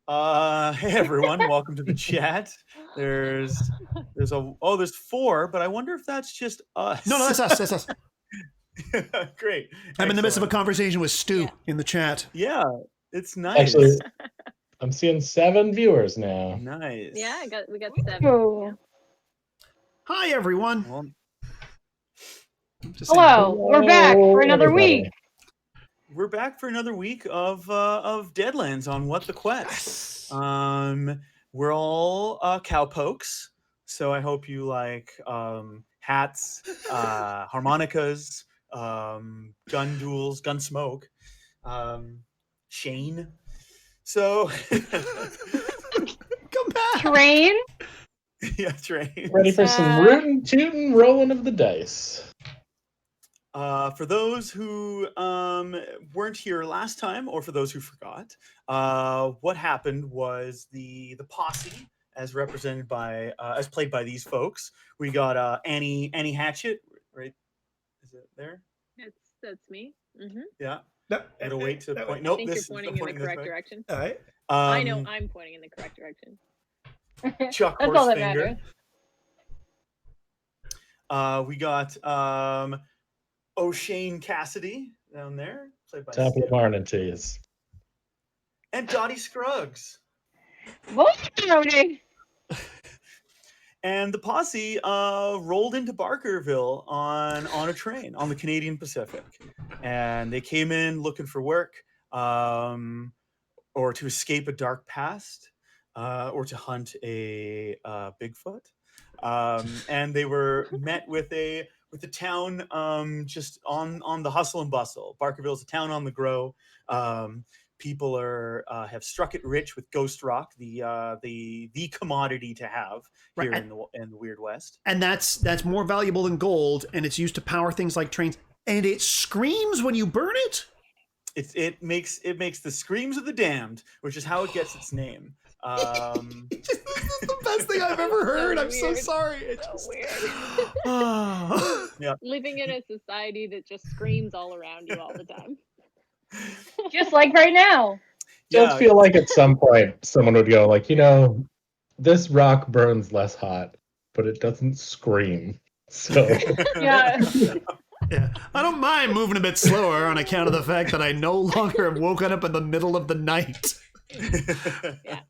Hey everyone, welcome to the chat. There's there's four, but I wonder if that's just us. No, that's us. That's us. Great. I'm in the midst of a Excellent. conversation with Stu in the chat. Yeah, it's nice. Actually, I'm seeing 7 viewers now. Nice. Yeah, we got 7. Oh. Yeah. Hi, everyone. Well, Hello, we're back for another everybody. week. we're back for another week of Deadlands on What the Quest. We're all cowpokes, so I hope you like hats, harmonicas, gun duels, gun smoke, Shane. So Come back. Train. yeah, train. Ready for some rootin', tootin', rolling of the dice. For those who weren't here last time, or for those who forgot, what happened was the posse, as represented by as played by these folks. We got Annie Hatchet, right? Is it there? That's me. Mm-hmm. Yeah. No, It'll wait to I point. Nope, think this you're is pointing in the correct way. direction. All right. I know I'm pointing in the correct direction. Chuck That's all that Horsefinger. matters. We got Oisin Cassidy down there, played by Top of the Stu. morning to you. And Dotty Skruggs. What? Tony? And the posse rolled into Barkerville on a train on the Canadian Pacific, and they came in looking for work, or to escape a dark past, or to hunt a Bigfoot. And they were met with the town just on the hustle and bustle. Barkerville is a town on the grow. People have struck it rich with ghost rock, the commodity to have here Right. in the Weird West. And that's more valuable than gold, and it's used to power things like trains. And it screams when you burn it. It makes the screams of the damned, which is how it gets its name. This is the best thing I've ever heard. I'm so weird. sorry. It's So just... weird. Yeah. Living in a society that just screams all around you all the time. Just like right now. Does Yeah. feel like at some point someone would go like, this rock burns less hot, but it doesn't scream. So Yeah. Yeah, I don't mind moving a bit slower on account of the fact that I no longer am woken up in the middle of the night. Yeah.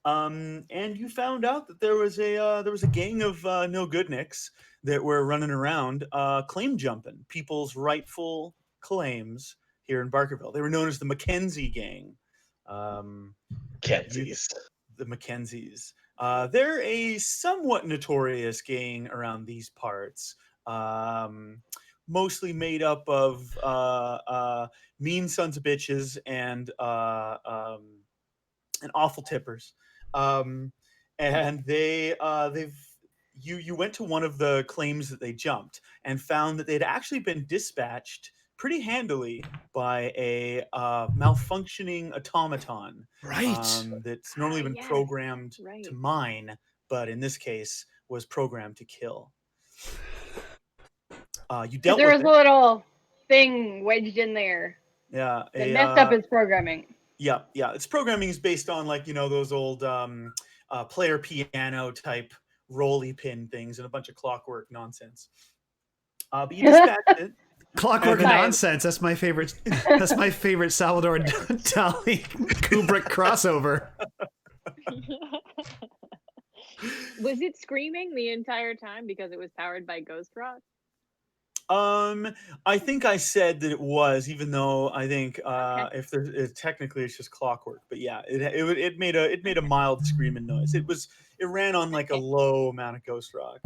And you found out that there was a gang of no good nicks that were running around claim jumping people's rightful claims here in Barkerville. They were known as the Mackenzie Gang. Kenzies. The Mackenzies. They're a somewhat notorious gang around these parts. Mostly made up of mean sons of bitches and awful tippers. And you went to one of the claims that they jumped and found that they'd actually been dispatched pretty handily by a malfunctioning automaton. Right. That's normally been Yes. programmed Right. to mine, but in this case was programmed to kill. You dealt There with was it. a little thing wedged in there Yeah, that messed up its programming. Yeah. Its programming is based on those old player piano type rolly pin things and a bunch of clockwork nonsense. But you dispatched it. Clockwork And then- nonsense. That's my favorite. That's my favorite Salvador Dali Kubrick crossover. Was it screaming the entire time because it was powered by ghost rock? I think I said that it was, even though I think Okay. if there's technically it's just clockwork. But yeah, it made a mild screaming noise. It ran on like a low amount of ghost rock.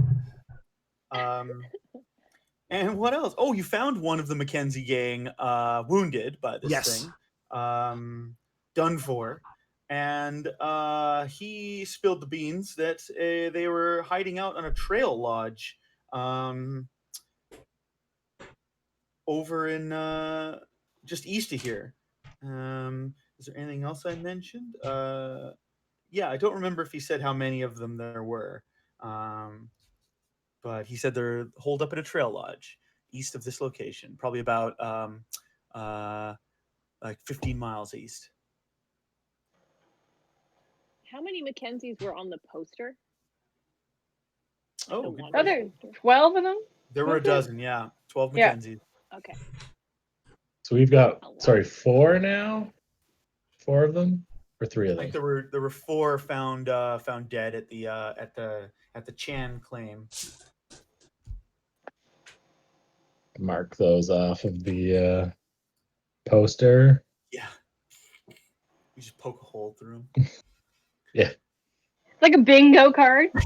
And what else? Oh, you found one of the Mackenzie gang wounded by this thing, done for, and he spilled the beans that they were hiding out on a trail lodge. Over in just east of here. Is there anything else I mentioned? Yeah, I don't remember if he said how many of them there were. But he said they're holed up in a trail lodge east of this location, probably about like 15 miles east. How many Mackenzies were on the poster? Oh, The good one- Are there 12 of them? There were a Was there? dozen, yeah. 12 Yeah. Mackenzies. Okay. So we've got A lot. 4 now. 4 of them, or 3 of I think them. there were 4 found dead at the Chan claim. Mark those off of the poster. Yeah. You just poke a hole through Yeah. It's like a bingo card. them.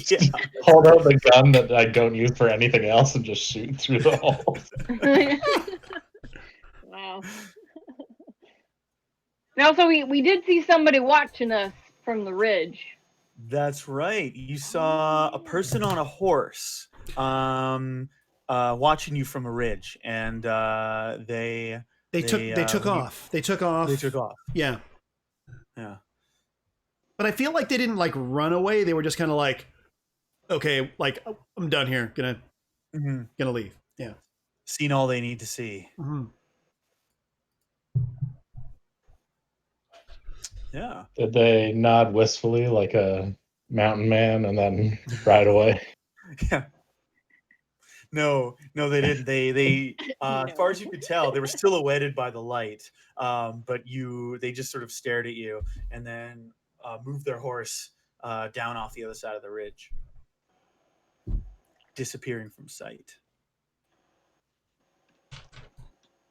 Yeah. Hold out the gun that I don't use for anything else and just shoot through the holes. Wow. Now, so we did see somebody watching us from the ridge. That's right. You saw a person on a horse watching you from a ridge, and they took off. They took off. They took off. Yeah. Yeah. But I feel like they didn't like run away. They were just kind of like, okay, like I'm done here. Gonna leave. Yeah. Seen all they need to see. Mm-hmm. Yeah. Did they nod wistfully like a mountain man and then ride away? Yeah. No, they didn't. They as far as you could tell, they were silhouetted by the light. But they just sort of stared at you and then moved their horse down off the other side of the ridge, disappearing from sight.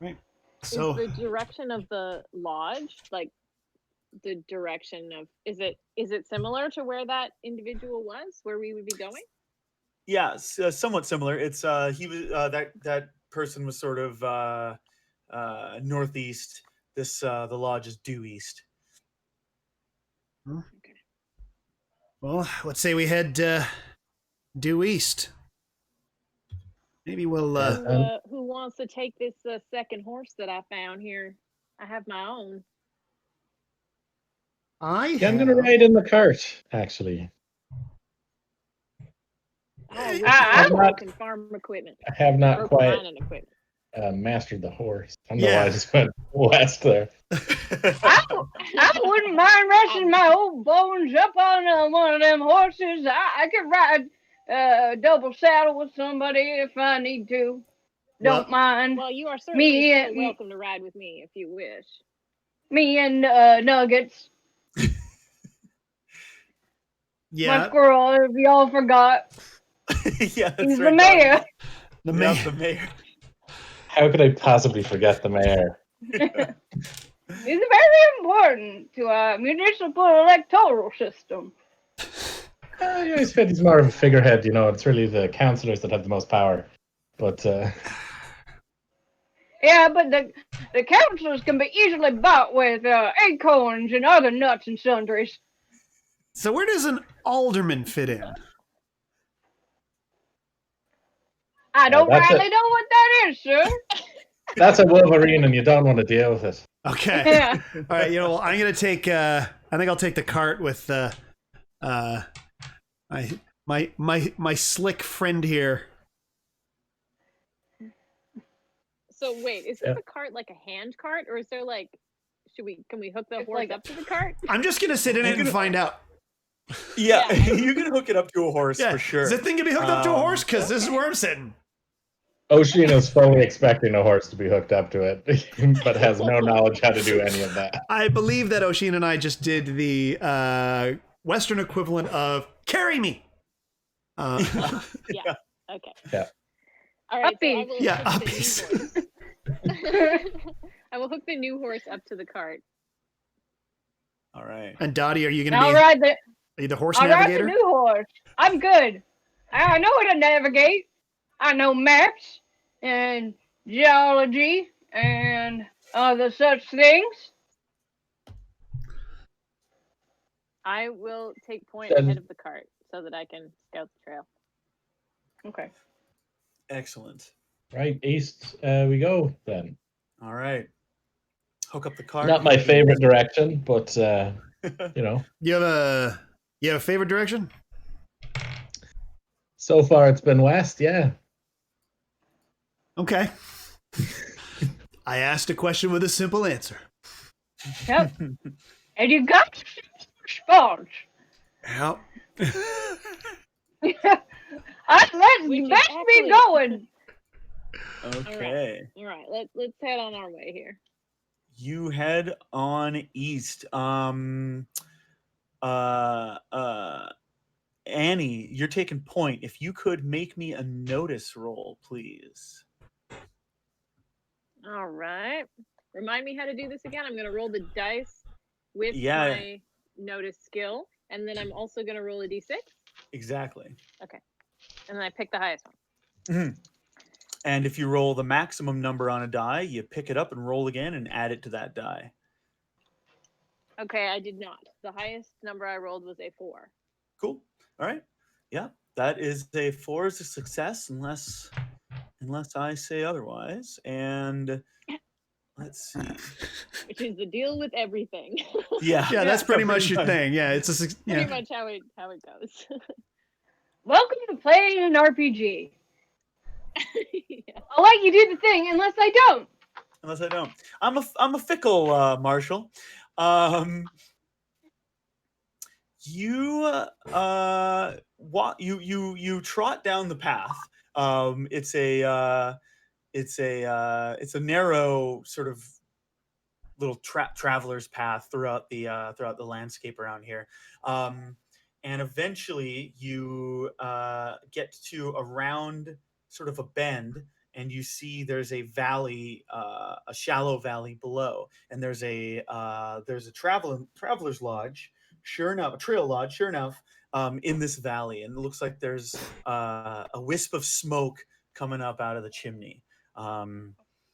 Right. So is the direction of the lodge like the direction of is it similar to where that individual was, where we would be going? Yeah, somewhat similar. It's he was that person was sort of northeast. This the lodge is due east. well, let's say we head due east. Maybe we'll. Who wants to take this second horse that I found here? I have my own. I'm gonna ride in the cart, actually. Oh, I'm broken farm equipment. I have not Broken quite mining equipment. mastered the horse. I don't know why I just went west there. I wouldn't mind resting my old bones up on one of them horses. I could ride double saddle with somebody if I need to. Don't mind. Well, you are certainly Me, still welcome to ride with me if you wish. Me and Nuggets, Yeah. my squirrel, if y'all forgot. Yeah, that's He's right. the mayor. The Yeah, mayor. the mayor. How could I possibly forget the mayor? It's very important to our municipal electoral system. I always feel he's more of a figurehead, you know. It's really the councillors that have the most power. But Yeah, but the councils can be easily bought with acorns and other nuts and sundries. So where does an alderman fit in? I don't that's really it. know what that is, sir. that's a Wolverine, and you don't want to deal with it. Okay. Yeah. All right. You know, I'm gonna take. I think I'll take the cart with my slick friend here. So wait, is this a cart like a hand cart, or is there like, can we hook the horse up to the cart? I'm just gonna sit in it and find out. Yeah, Yeah. you can hook it up to a horse Yeah, for sure. Is the thing gonna be hooked up to a horse? Because this is where I'm sitting. Oisin is fully expecting a horse to be hooked up to it, but has no knowledge how to do any of that. I believe that Oisin and I just did the Western equivalent of "carry me." Yeah. Okay. Yeah. All right. So I Uppies. will Yeah, hook the uppies. new horse. I will hook the new horse up to the cart. All right. And Dotty, are you gonna I'll be ride the are you the horse I'll ride the navigator? new horse. I'm good. I know how to navigate. I know maps and geology and other such things. I will take point Then- ahead of the cart so that I can scout the trail. Okay. Excellent. Right, east we go then. All right. Hook up the cart. Not my favorite direction, but you know, You have a favorite direction? so far it's been west. Yeah. Okay. I asked a question with a simple answer. Yep. And you got response. Yep. We should Let's be actually- going. Okay. All right, let's head on our way here. You head on east. Annie, you're taking point. If you could make me a notice roll, please. All right. Remind me how to do this again. I'm going to roll the dice with Yeah. my notice skill, and then I'm also going to roll a d6, Exactly. and then I pick the highest one. Mhm. And if you roll the maximum number on a die, you pick it up and roll again and add it to that die. Okay, I did not. The highest number I rolled was a 4. Cool. All right. Yeah, that is a 4 is a success unless I say otherwise. And let's see. Which is the deal with everything. Yeah. Yeah, that's pretty much your thing. Yeah, it's a Pretty yeah. much how it goes. Welcome to playing an RPG. Yeah. I'll let you do the thing unless I don't. Unless I don't. I'm a fickle Marshall. You trot down the path. It's a narrow sort of little traveler's path throughout the landscape around here. And eventually you get to around sort of a bend, and you see there's a valley, a shallow valley below, and there's a traveler's lodge. Sure enough, a trail lodge. Sure enough, in this valley, and it looks like there's a wisp of smoke coming up out of the chimney.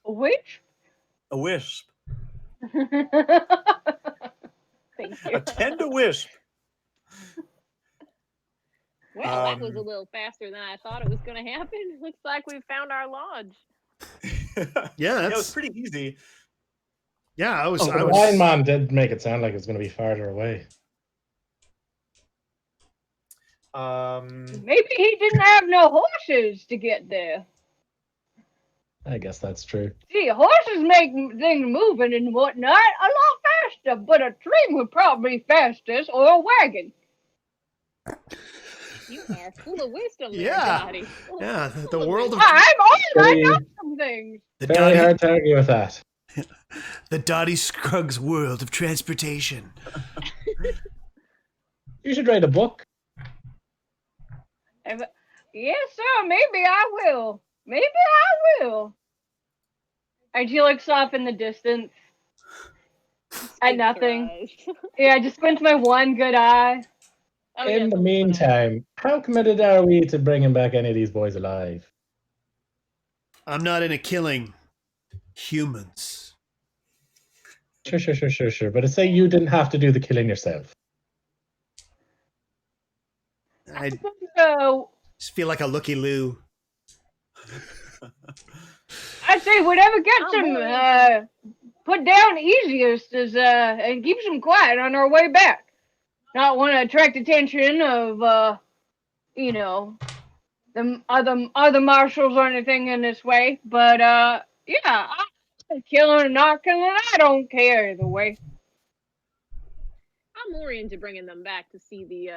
Which? A wisp. Thank A you. tender wisp. Well, that was a little faster than I thought it was going to happen. Looks like we found our lodge. Yeah, it was that's pretty easy. yeah. I was. The blind man did make it sound like it's going to be farther away. Maybe he didn't have no horses to get there. I guess that's true. See, horses make things moving and whatnot a lot faster, but a train would probably be fastest, or a wagon. You are full of wisdom, there, Yeah. Dotty. Yeah, Full the of world of wisdom. I'm old, I Very, know some things. the very Dotty, hard to argue with that. the Dotty Skruggs world of transportation. You should write a book. Yes, sir, maybe I will. Maybe I will. And she looks off in the distance at nothing. Surprise. Yeah, just squints my one good eye. Oh, In yes, the I'm looking at it. meantime, how committed are we to bringing back any of these boys alive? I'm not into killing humans. Sure. But say you didn't have to do the killing yourself. I So just feel like a looky-loo. I'd say whatever gets Oh, him boy. put down easiest is and keeps him quiet on our way back. Not want to attract attention of you know, the other marshals or anything in this way. But yeah, killing or not killing, I don't care either way. I'm more into bringing them back to see the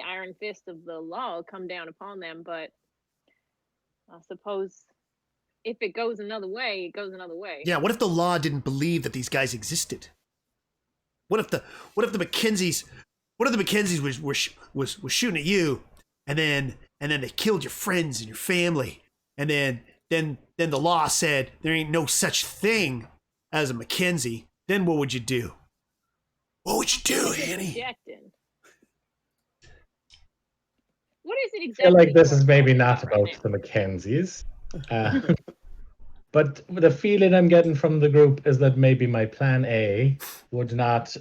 iron fist of the law come down upon them, but I suppose if it goes another way, it goes another way. Yeah, what if the law didn't believe that these guys existed? What if the Mackenzies was shooting at you, and then they killed your friends and your family, and then the law said there ain't no such thing as a Mackenzie. Then what would you do? What would you do, Annie? Objecting. What is it I exactly? feel like this you are is maybe talking not about right about the Mackenzies. But the feeling I'm getting from the group is that maybe my plan A would not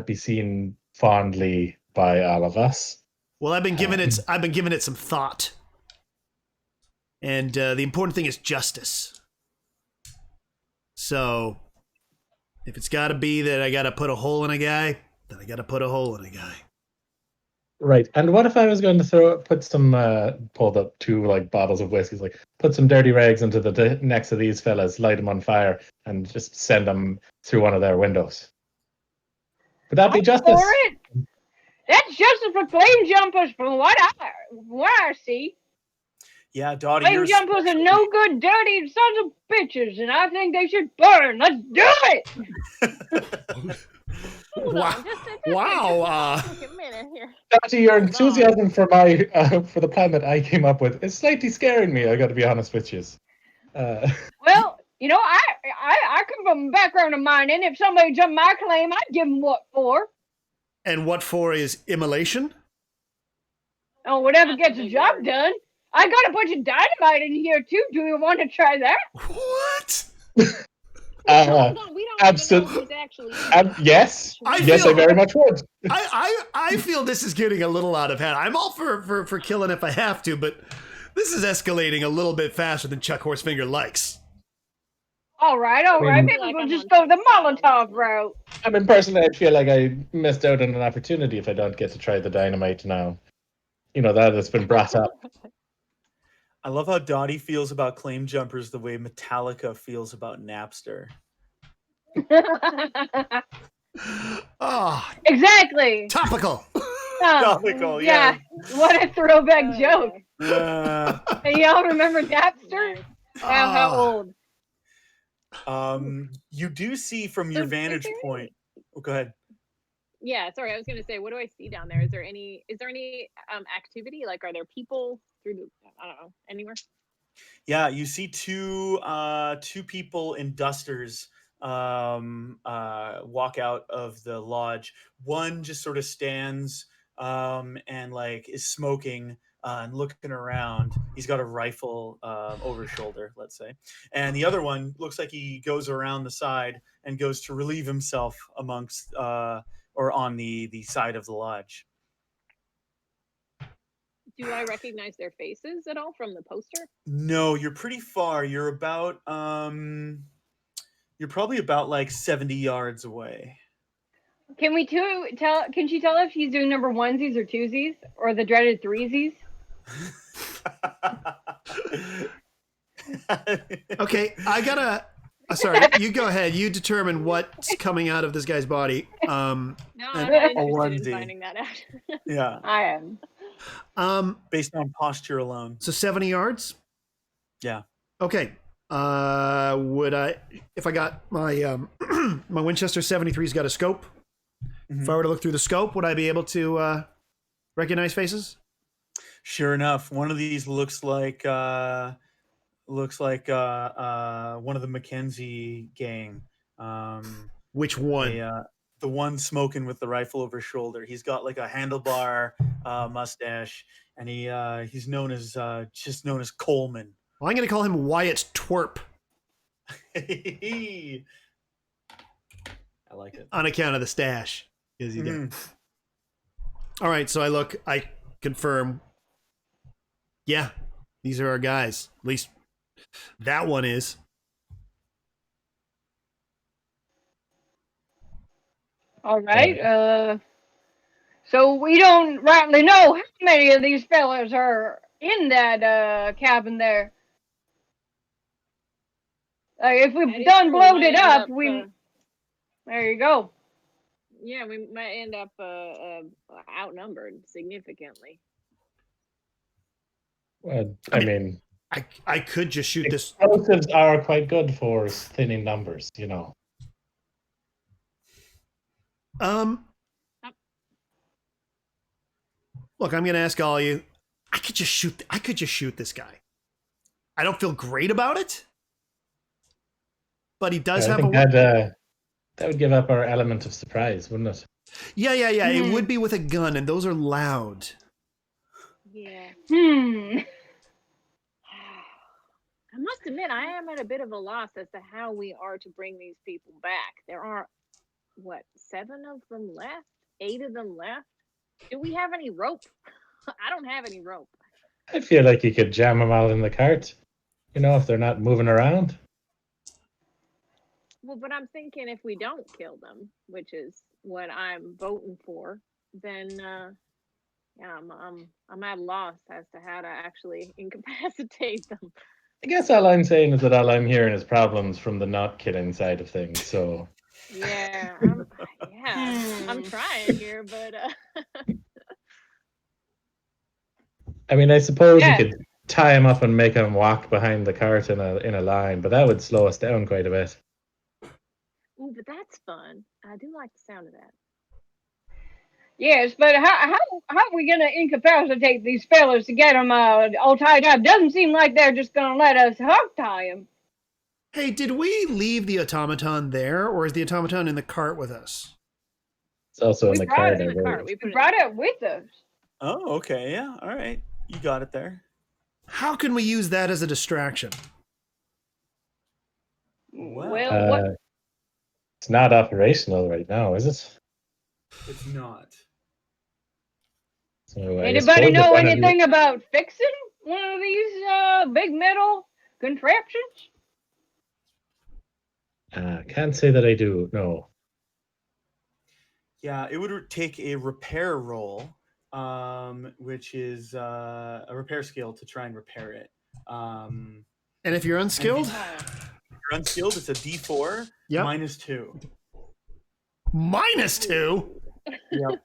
be seen fondly by all of us. Well, I've been giving it some thought, and the important thing is justice. So, if it's got to be that I got to put a hole in a guy, then I got to put a hole in a guy. Right. And what if I was going to pulled up 2 like bottles of whiskey, like put some dirty rags into the necks of these fellas, light them on fire, and just send them through one of their windows? Would that be I'm justice? for it. That's justice for flame jumpers, from what I see. Yeah, Dotty, Flame you're jumpers are no good, dirty sons of bitches, and I think they should burn. Let's do it. Hold Wow. on, just Wow. take a minute here. Dotty, your Hold on. enthusiasm for my for the plan that I came up with is slightly scaring me. I got to be honest with you. Well, you know, I come from a background of mining. If somebody jumped my claim, I'd give them what for. And what for is immolation? Oh, whatever That's a gets the big job word. done. I got a bunch of dynamite in here too. Do you want to try that? What? Hold on, we don't even know absolute- who's actually in it. Yes, I yes, feel- I very much would. I feel this is getting a little out of hand. I'm all for killing if I have to, but this is escalating a little bit faster than Chuck Horsefinger likes. All right. I mean- Maybe Like we'll I'm just on go the Chuck's side on this Molotov one. route. I mean, personally, I feel like I missed out on an opportunity if I don't get to try the dynamite now. You know, that has been brought up. I love how Dotty feels about claim jumpers the way Metallica feels about Napster. Oh, Exactly. topical. Topical, Yeah. What a throwback joke. Uh, Hey, y'all remember Napster? Nice. How old? you do see from your So, is vantage there point. Oh, go ahead. Yeah, sorry, I was gonna say, what do I see down there? Is there any activity? Like, are there people through the, I don't know, anywhere? Yeah, you see two people in dusters walk out of the lodge. One just sort of stands and like is smoking and looking around. He's got a rifle over his shoulder, let's say, and the other one looks like he goes around the side and goes to relieve himself amongst or on the side of the lodge. Do I recognize their faces at all from the poster? No, you're pretty far. You're about you're probably about like 70 yards away. Can we tell? Can she tell if she's doing number onesies or twosies or the dreaded threesies? Okay, I gotta. Sorry, you go ahead. You determine what's coming out of this guy's body. No, I'm And- not A interested in onesie. finding that out. Yeah, I am. based on posture alone. So 70 yards. Yeah. Okay. Would I, if I got my my Winchester 73's got a scope? Mhm. If I were to look through the scope, would I be able to recognize faces? Sure enough, one of these looks like one of the Mackenzie gang. Which one? The one smoking with the rifle over his shoulder. He's got like a handlebar mustache, and he's known as just known as Coleman. Well, I'm going to call him Wyatt Twerp I like it. on account of the stash. Is he there? Mhm. All right, so I confirm. Yeah, these are our guys. At least that one is. All right. So we don't rightly know how many of these fellas are in that cabin there. If That we've is done true, blowed might it end up, up, we. There you go. Yeah, we might end up outnumbered significantly. Well, I I mean- mean, I could just shoot this. explosives are quite good for thinning numbers, you know. Look, I'm going to ask all of you. I could just shoot this guy. I don't feel great about it, but he does I have think a. that would give up our element of surprise, wouldn't it? Yeah. It Mhm. would be with a gun, and those are loud. Yeah. Hmm. I must admit, I am at a bit of a loss as to how we are to bring these people back. There are, what, 7 of them left? 8 of them left? Do we have any rope? I don't have any rope. I feel like you could jam them all in the cart, you know, if they're not moving around. Well, but I'm thinking if we don't kill them, which is what I'm voting for, then yeah, I'm at a loss as to how to actually incapacitate them. I guess all I'm saying is that all I'm hearing is problems from the not killing side of things. So Yeah, yeah. I'm trying here, but I mean, I suppose Yeah. you could tie him up and make him walk behind the cart in a line, but that would slow us down quite a bit. ooh, but that's fun. I do like the sound of that. Yes, but how are we gonna incapacitate these fellas to get them all tied up? Doesn't seem like they're just gonna let us hog tie them. Hey, did we leave the automaton there, or is the automaton in the cart with us? It's also in We the brought cart, it I in the cart. believe. We put We it brought in it with us. Oh, okay, yeah, all right, you got it there. How can we use that as a distraction? Well, what? It's not operational right now, is it? It's not. So I Anybody suppose know if one of you- anything about fixing one of these big metal contraptions? Can't say that I do. No. Yeah, it would take a repair roll, which is a repair skill to try and repair it. And if you're unskilled, If you're unskilled, it's a D4 Yep. -2. -2. Yep.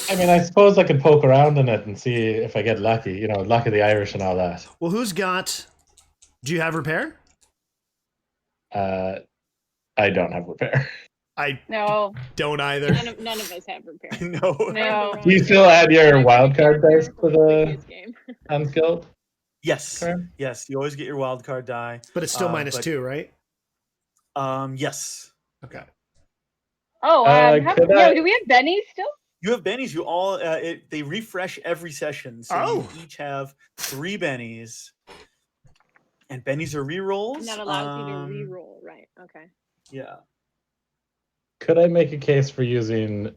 I mean, I suppose I could poke around in it and see if I get lucky. You know, luck of the Irish and all that. Well, who's got? Do you have repair? I don't have repair. I No. don't either. None of us have repair. No. No. Do you still add your wild card dice to the previous game? unskilled? Yes. Okay. Yes. You always get your wild card die. But it's still but- -2, right? Yes. Okay. Oh, could I- do we have Benny still? You have bennies. You all they refresh every session, so Oh. you each have 3 bennies, and bennies are rerolls. And that allows you to re-roll, right? Okay. Yeah. Could I make a case for using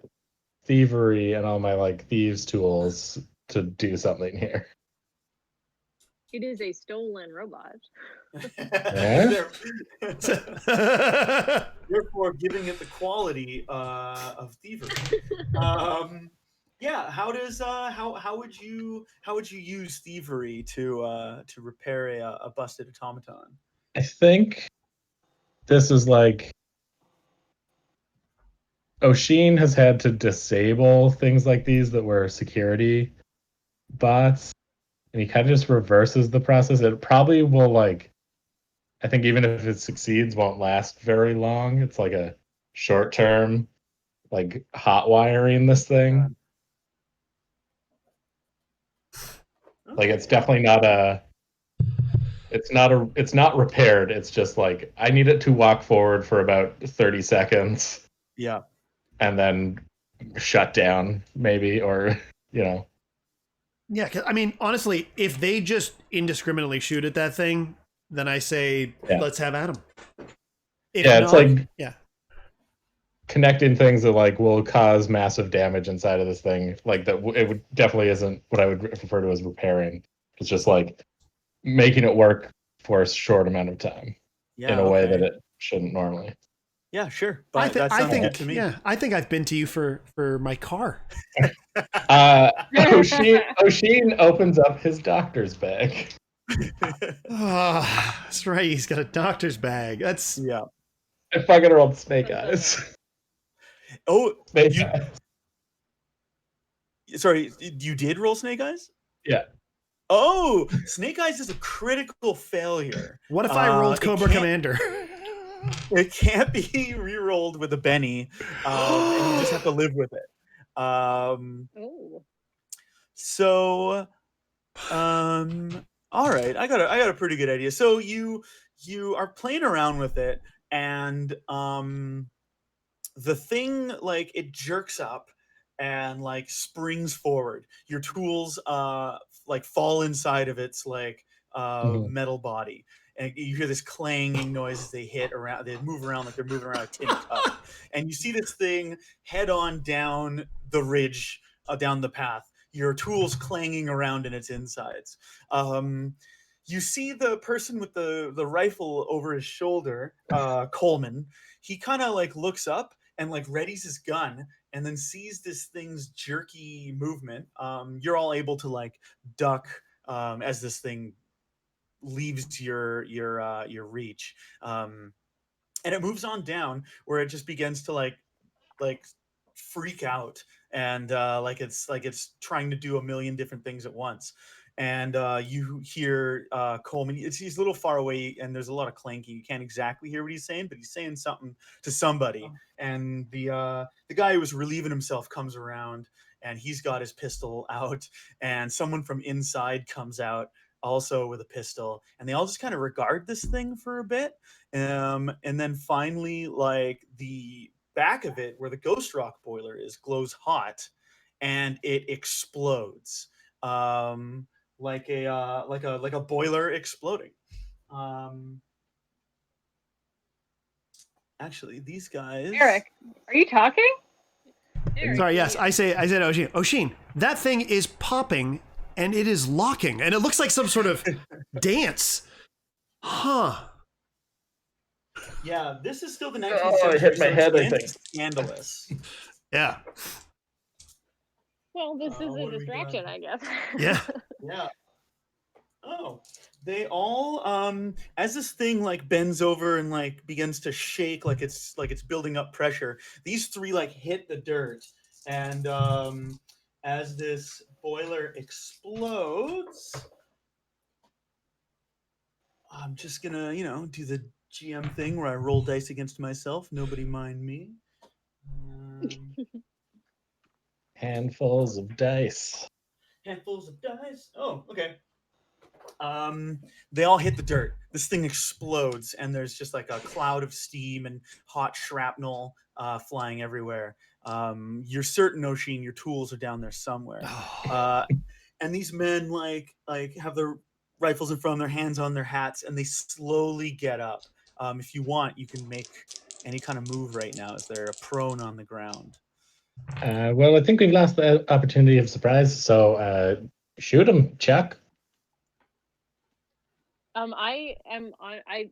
thievery and all my thieves tools to do something here? It is a stolen robot. There- Therefore, giving it the quality of thievery. Yeah. How does how would you use thievery to repair a busted automaton? I think this is Oisin has had to disable things like these that were security bots, and he kind of just reverses the process. It probably will I think even if it succeeds, won't last very long. It's like a short term, hot wiring this thing. It's definitely not it's not repaired. It's just I need it to walk forward for about 30 seconds Yeah. and then shut down maybe, or Yeah, 'cause, I mean, honestly, if they just indiscriminately shoot at that thing, then I say, Yeah. let's have at 'em. If yeah, it's not, yeah. connecting things that will cause massive damage inside of this thing. It would definitely isn't what I would refer to as repairing. It's just making it work for a short amount of time Yeah. in a way that okay. it shouldn't normally. Yeah, sure. I, But that sounds think, good to me. yeah, I think I've been to you for my car. Oisin opens up his doctor's bag. Ah, that's right. He's got a doctor's bag. That's Yeah. I fucking rolled snake eyes. Oh, Snake you, eyes. sorry, you did roll Snake Eyes? Yeah. Oh, Snake Eyes is a critical failure. what if I rolled it Cobra can't- Commander? It can't be re-rolled with a Benny, and you just have to live with it. Oh. So, all right, I got a pretty good idea. So you are playing around with it, and the thing it jerks up and springs forward. Your tools fall inside of its Mhm. metal body, and you hear this clanging noise as they hit around. They move around like they're moving around a tin cup, and you see this thing head on down the ridge, down the path. Your tools clanging around in its insides. You see the person with the rifle over his shoulder, Coleman. He kind of looks up and readies his gun, and then sees this thing's jerky movement. You're all able to duck as this thing leaves your reach, and it moves on down where it just begins to like freak out, and like it's trying to do a million different things at once. And you hear Coleman. He's a little far away, and there's a lot of clanking. You can't exactly hear what he's saying, but he's saying something to somebody. And the guy who was relieving himself comes around, and he's got his pistol out. And someone from inside comes out also with a pistol, and they all just kind of regard this thing for a bit. And then finally, like the back of it, where the ghost rock boiler is, glows hot, and it explodes. Like a boiler exploding. Actually, these guys. Eric, are you talking? Eric, Sorry, yes, yeah. I said Oisin. Oisin, that thing is popping and it is locking, and it looks like some sort of dance. Huh. Yeah, this is still the 19th Oh, century. I hit my so head, I it's think. scandalous. Yeah. Well, this is what a have we distraction, got? I guess. Yeah. Yeah. Oh, they all as this thing like bends over and like begins to shake, like it's building up pressure. These three like hit the dirt, and as this boiler explodes, I'm just gonna do the GM thing where I roll dice against myself. Nobody mind me. Handfuls of dice. Handfuls of dice. Oh, okay. They all hit the dirt. This thing explodes, and there's just like a cloud of steam and hot shrapnel flying everywhere. You're certain, Oisin, your tools are down there somewhere. And these men like have their rifles in front of their hands on their hats, and they slowly get up. If you want, you can make any kind of move right now as they're prone on the ground. Well, I think we've lost the opportunity of surprise, so shoot him, Chuck. I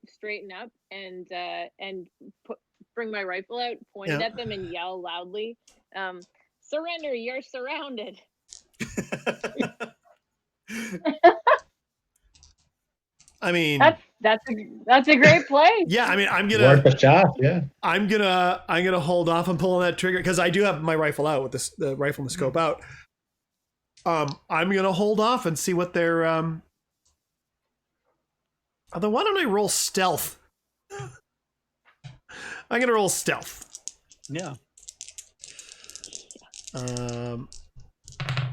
straighten up and bring my rifle out, point it Yeah. at them, and yell loudly, "Surrender! You're surrounded!" I mean, That's a great play. yeah. I mean, Worth a shot, yeah. I'm gonna hold off on pulling that trigger because I do have my rifle out with the rifle and the scope out. I'm gonna hold off and see what they're. Although, why don't I roll stealth? I'm gonna roll stealth. Yeah. Yeah,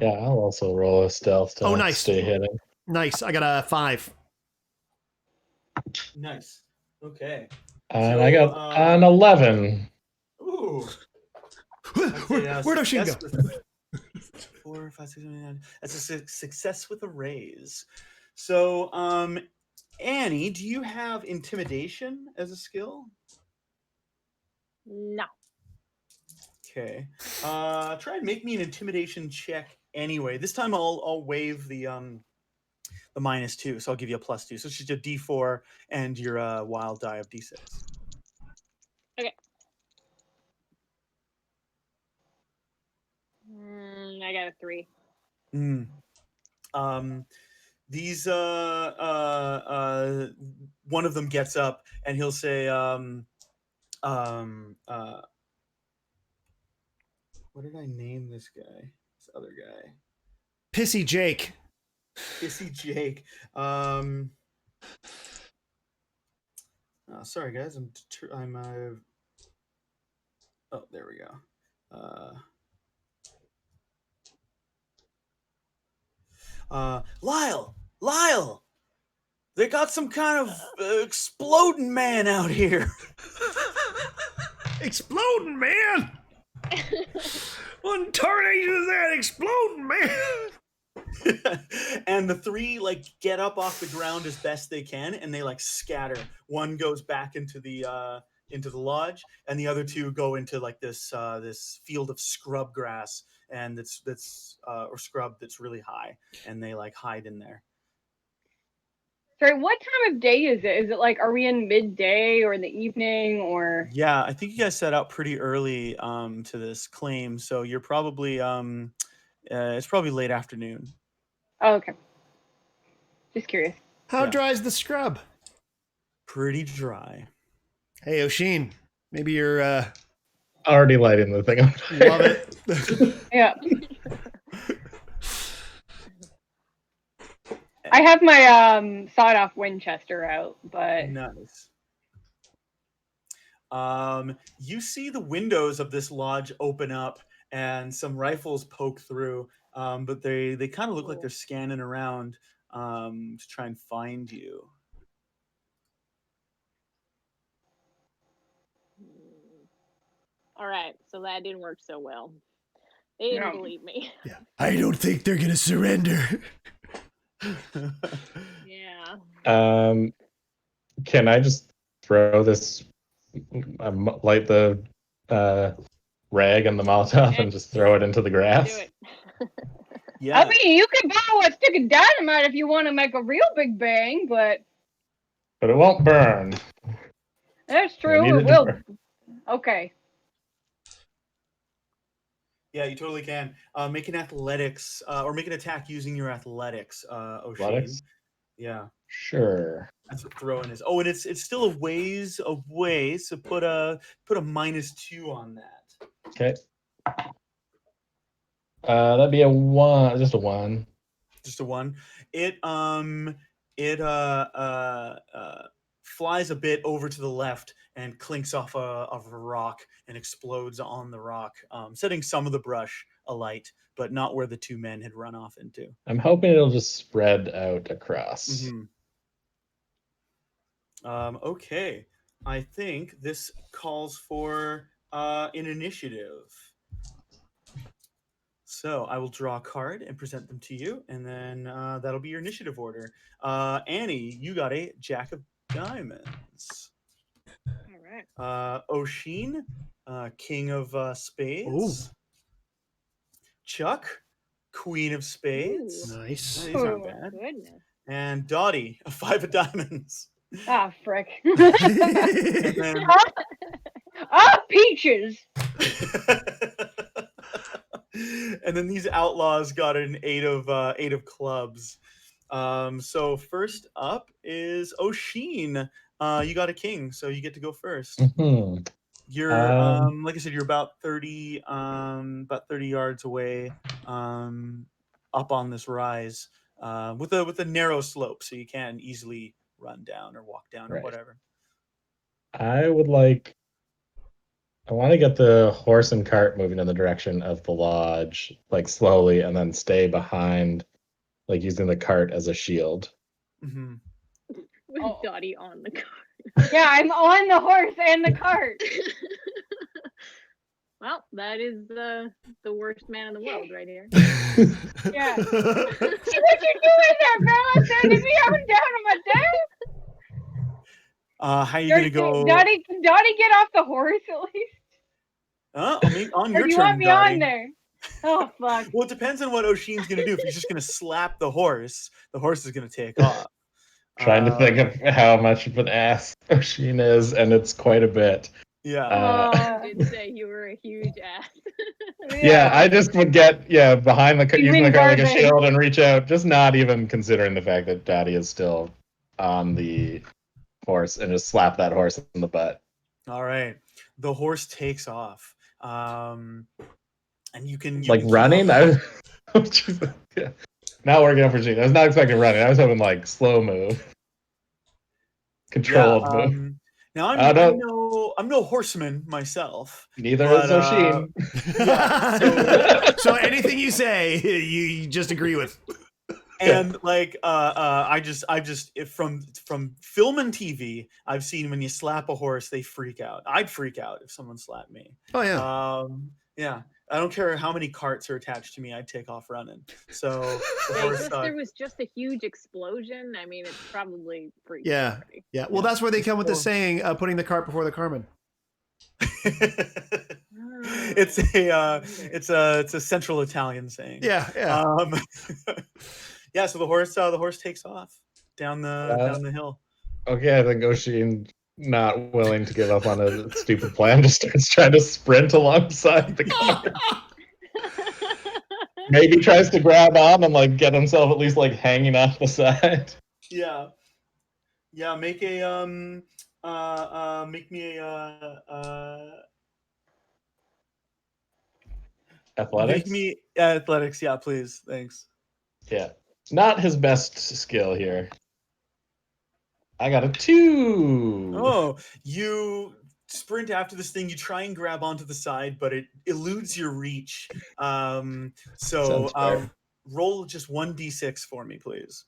I'll also roll a stealth to Nice. stay hidden. Nice. I got a 5. Nice. Okay. And So, I got an 11. Ooh. Where'd Oisin go? 4, 5, 6, 7, 8, 9. That's a success with a raise. So, Annie, do you have intimidation as a skill? No. Okay. Try and make me an intimidation check anyway. This time I'll waive the -2, so I'll give you a +2. So it's just a D4 and your wild die of D6. Okay. I got a 3. These one of them gets up and he'll say what did I name this guy? This other guy. Pissy Jake. Pissy Jake. Sorry guys, oh, there we go. Lyle, they got some kind of exploding man out here. Exploding man. What tarnation is that? Exploding man. And the three like get up off the ground as best they can, and they like scatter. One goes back into the lodge, and the other two go into like this field of scrub grass, and that's or scrub that's really high, and they like hide in there. Sorry, what time of day is it? Is it like, are we in midday or in the evening or? Yeah, I think you guys set out pretty early to this claim, so you're probably it's probably late afternoon. Oh, okay. Just curious. How Yeah. dry is the scrub? Pretty dry. Hey, Oisin, maybe you're Already lighting the thing on fire. Love it. Yeah. I have my sawed-off Winchester out, but Nice. You see the windows of this lodge open up and some rifles poke through, but they kind of look like they're scanning around to try and find you. All right, so that didn't work so well. They didn't No. believe me. Yeah. I don't think they're gonna surrender. Yeah. Can I just throw this, light the rag and the Molotov Okay. and just throw it into the Do grass? it. Yeah. I mean, you can borrow a stick of dynamite if you want to make a real big bang, but But it won't burn. that's I true. need It to will. burn. Okay. Yeah, you totally can. Make an athletics or make an attack using your athletics, Oisin. Athletics? Yeah, Sure. that's what throwing is. Oh, and it's still a ways away, so put a -2 on that. Okay. That'd be a 1, just a 1. Just a 1. It flies a bit over to the left and clinks off of a rock and explodes on the rock, setting some of the brush alight, but not where the two men had run off into. I'm hoping it'll just spread out across. Okay, I think this calls for an initiative. So I will draw a card and present them to you, and then that'll be your initiative order. Annie, you got a Jack of Diamonds. All right. Oisin, King of Spades. Ooh. Chuck, Queen of Spades. Nice. These aren't Ooh. bad. Goodness. And Dotty, a 5 of Diamonds. Ah, frick. And then Peaches. and then these outlaws got an 8 of clubs. So first up is Oisin. You got a king, so you get to go first. Mhm. You're like I said, you're about 30 yards away, up on this rise, with a narrow slope, so you can easily run down or walk down or Right. whatever. I want to get the horse and cart moving in the direction of the lodge, like slowly, and then stay behind, like using the cart as a shield. Mm-hmm. With Oh. Dotty on the car. Yeah, I'm on the horse and the cart. Well, that is the worst man in the world right here. Yeah. See what you're doing there, fella? Sending me up and down on my tail? How are you gonna go? Dotty, can Dotty get off the horse at least? I mean, on Or your do you turn, want me Dotty. on there? Oh, fuck. Well, it depends on what Oisin's gonna do. If he's just gonna slap the horse is gonna take off. Trying to think of how much of an ass Oisin is, and it's quite a bit. Yeah. You did say you were a huge ass. Yeah, I just would get behind the You using the mean cart like a garbage. shield and reach out, just not even considering the fact that Dotty is still on the horse, and just slap that horse in the butt. All right. The horse takes off. And you can Like keep running? up- Yeah. Not working out for Gene. I was not expecting running. I was hoping like slow move. Controlled move. Now I'm no horseman myself. Neither but, is Oisin. Yeah. So anything you say, you just agree with. And like I've just from film and TV, I've seen when you slap a horse, they freak out. I'd freak out if someone slapped me. Oh yeah. Yeah. I don't care how many carts are attached to me, I'd take off running. So the Yeah, horse if there was just a huge explosion, I mean, it's probably freaked Yeah. everybody. Yeah. Well, that's where they come with the Well- saying, putting the cart before the Carmin. it's a central Italian saying. Yeah. Yeah. Yeah, so the horse takes off down the hill. Okay, I think Oisin, not willing to give up on a stupid plan, just starts trying to sprint alongside the car. Maybe tries to grab on and like get himself at least like hanging off the side. Yeah. Make a make me Athletics? Make me athletics, yeah, please. Thanks. Yeah. Not his best skill here. I got a 2. Oh, you sprint after this thing. You try and grab onto the side, but it eludes your reach. So Sounds fair. roll just 1d6 for me, please.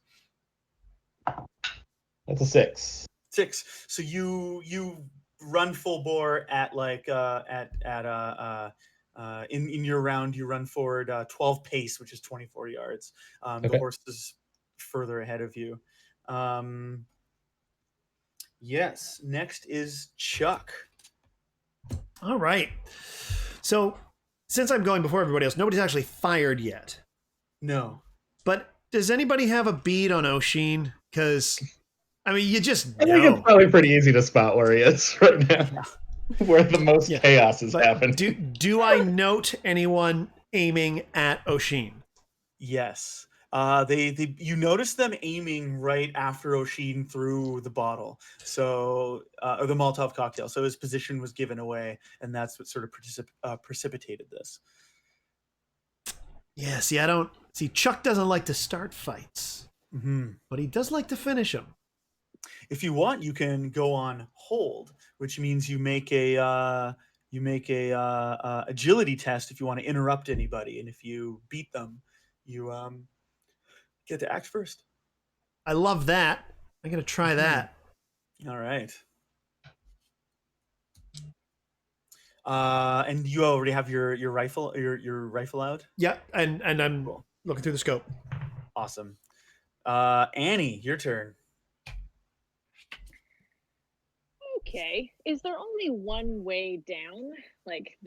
That's a 6. 6. So you run full bore at like in your round. You run forward 12 pace, which is 24 yards. The Okay. horse is further ahead of you. Yes. Next is Chuck. All right. So, since I'm going before everybody else, nobody's actually fired yet. No. But does anybody have a bead on Oisin? Because, I mean, you just I think know. it's probably pretty easy to spot where he is right now. Yeah. Where the most Yeah. chaos is But happening. do I note anyone aiming at Oisin? Yes. You notice them aiming right after Oisin threw the bottle, so or the Molotov cocktail. So his position was given away, and that's what sort of precipitated this. Yeah, see. Chuck doesn't like to start fights, Mm-hmm. but he does like to finish them. If you want, you can go on hold, which means you make a agility test if you want to interrupt anybody, and if you beat them, you get to act first. I love that. I'm gonna try that. All right. And you already have your rifle out. Yeah, and I'm Cool. looking through the scope. Awesome. Annie, your turn. Okay. Is there only one way down? Like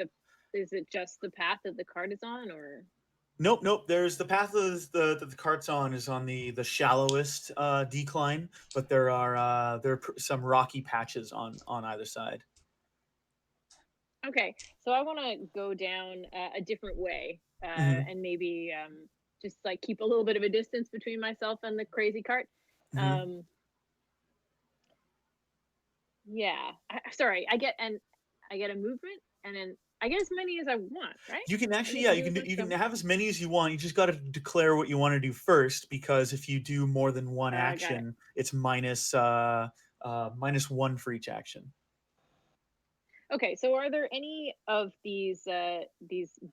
is it just the path that the cart is on, or? Nope. There's the path that the cart's on is on the shallowest decline, but there are some rocky patches on either side. Okay, so I want to go down a different way, and maybe just like keep a little bit of a distance between myself and the crazy cart. Yeah. Sorry, I get a movement, and then I get as many as I want, right? You can actually, you can have as many as you want. You just got to declare what you want to do first, because if you do more than one action, it's minus 1 for each action. Okay, so are there any of these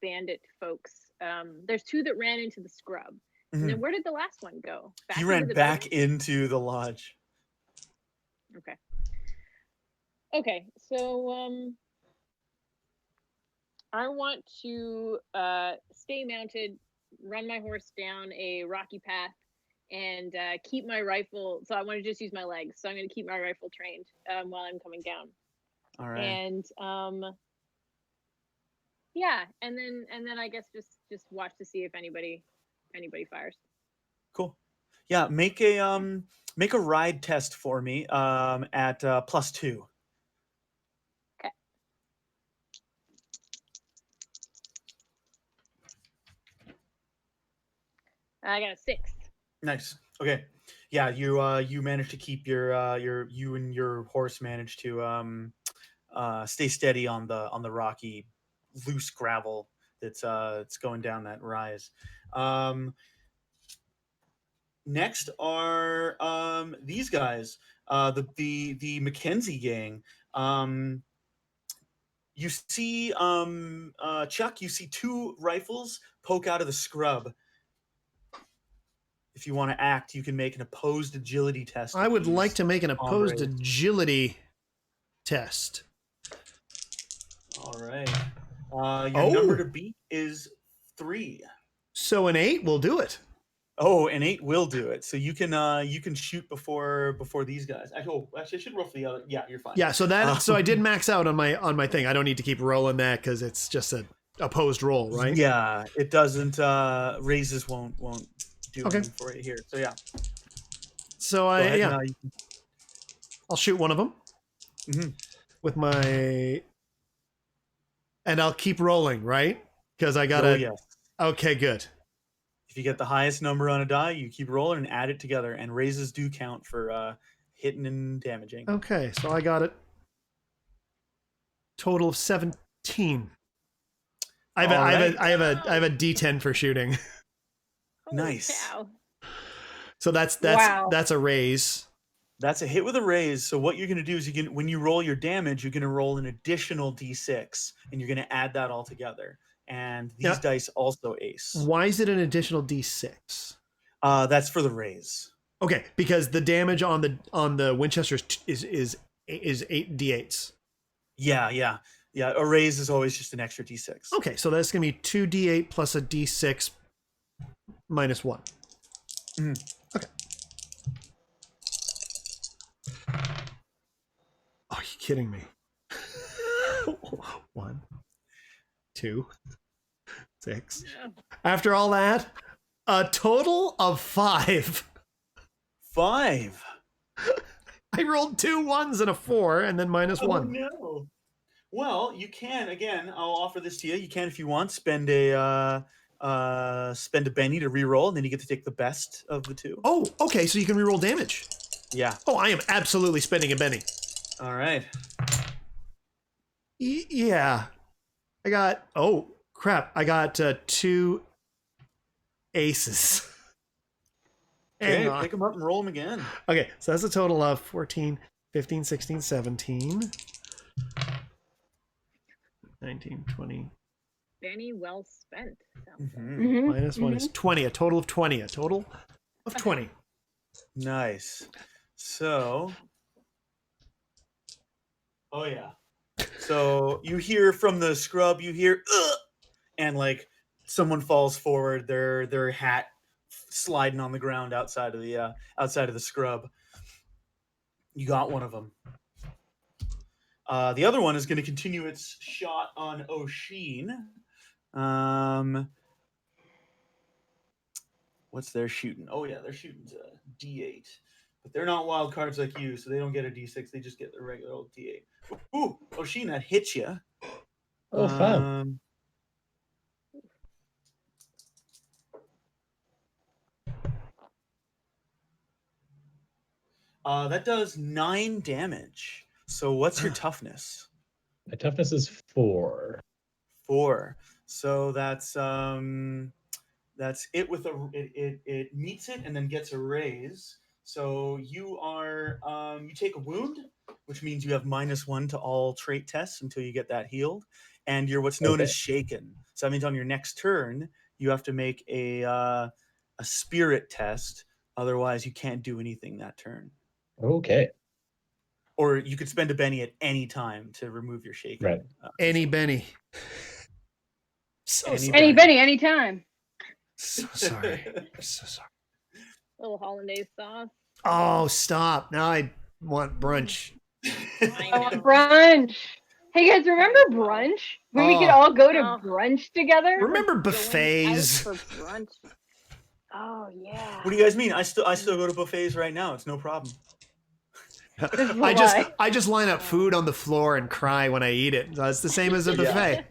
bandit folks? There's 2 that ran into the scrub. And then where did the last one go? He ran back into the lodge. Okay, so I want to stay mounted, run my horse down a rocky path, and keep my rifle. So I want to just use my legs. So I'm going to keep my rifle trained while I'm coming down. All right. And yeah, and then I guess just watch to see if anybody fires. Cool. Yeah, make a ride test for me at +2. Okay. I got a 6. Nice. Okay. Yeah, you managed to keep you and your horse managed to stay steady on the rocky, loose gravel that's it's going down that rise. Next are these guys, the Mackenzie gang. You see Chuck, you see 2 rifles poke out of the scrub. If you want to act, you can make an opposed agility test. I would like to make an opposed agility test. All right. Your number to beat is 3. So an 8 will do it. Oh, an 8 will do it. So you can shoot before these guys. Actually, I should roll for the other. Yeah, you're fine. Yeah. So so I did max out on my thing. I don't need to keep rolling that because it's just an opposed roll, right? Yeah, it doesn't. Raises won't do anything for you here. So yeah. So I'll shoot one of them with my, and I'll keep rolling, right? Because I gotta. Oh, yes. Okay, good. If you get the highest number on a die, you keep rolling and add it together. And raises do count for hitting and damaging. Okay, so I got it. Total of 17. I have a D10 for shooting. Holy Nice. cow. So that's Wow. that's a raise. That's a hit with a raise. So what you're going to do is when you roll your damage, you're going to roll an additional d6, and you're going to add that all together. And these Yeah. dice also ace. Why is it an additional D6? That's for the raise. Okay, because the damage on the Winchester is 8 D8s. Yeah. A raise is always just an extra d6. Okay, so that's gonna be 2d8 plus a d6 minus 1. Mhm. Okay. Are you kidding me? 1, 2, 6. Yeah. After all that, a total of 5. 5. I rolled 2 1s and a 4, and then minus 1. No. Well, you can again. I'll offer this to you. You can, if you want, spend a Benny to reroll, and then you get to take the best of the two. Oh, okay, so you can reroll damage. Yeah. Oh, I am absolutely spending a Benny. All right. Yeah. I got, oh, crap. I got 2 aces. Okay, Hang on. pick them up and roll them again. Okay, so that's a total of 14, 15, 16, 17, 19, 20. Benny well spent. Sounds like. Mhm. Minus 1 is 20. A total of 20. A total of 20. Nice. So, oh yeah. So you hear from the scrub, you hear, ugh! And like someone falls forward, their hat sliding on the ground outside of the scrub. You got one of them. The other one is going to continue its shot on Oisin. What's their shooting? Oh yeah, they're shooting a D8, but they're not wild cards like you, so they don't get a D6. They just get the regular old D8. Ooh, Oisin, that hits you. Oh, fun. That does 9 damage. So what's your toughness? My toughness is 4. 4. So that's it with it meets it and then gets a raise. So you are you take a wound, which means you have -1 to all trait tests until you get that healed, and you're what's known as shaken. So that means on your next turn you have to make a spirit test. Otherwise, you can't do anything that turn. Okay. Or you could spend a Benny at any time to remove your shaken. Right. Any Benny. So sorry. Any Benny, anytime. So sorry. I'm so sorry. Little hollandaise sauce. Oh, stop. Now I want brunch. I Oh, know. brunch. Hey guys, remember brunch? When we could Oh. all go to Oh. brunch together? Remember Going buffets? out for brunch. Oh yeah. What do you guys mean? I still go to buffets right now. It's no problem. This is a I lie. just line up food on the floor and cry when I eat it. It's the same as a Yeah. buffet.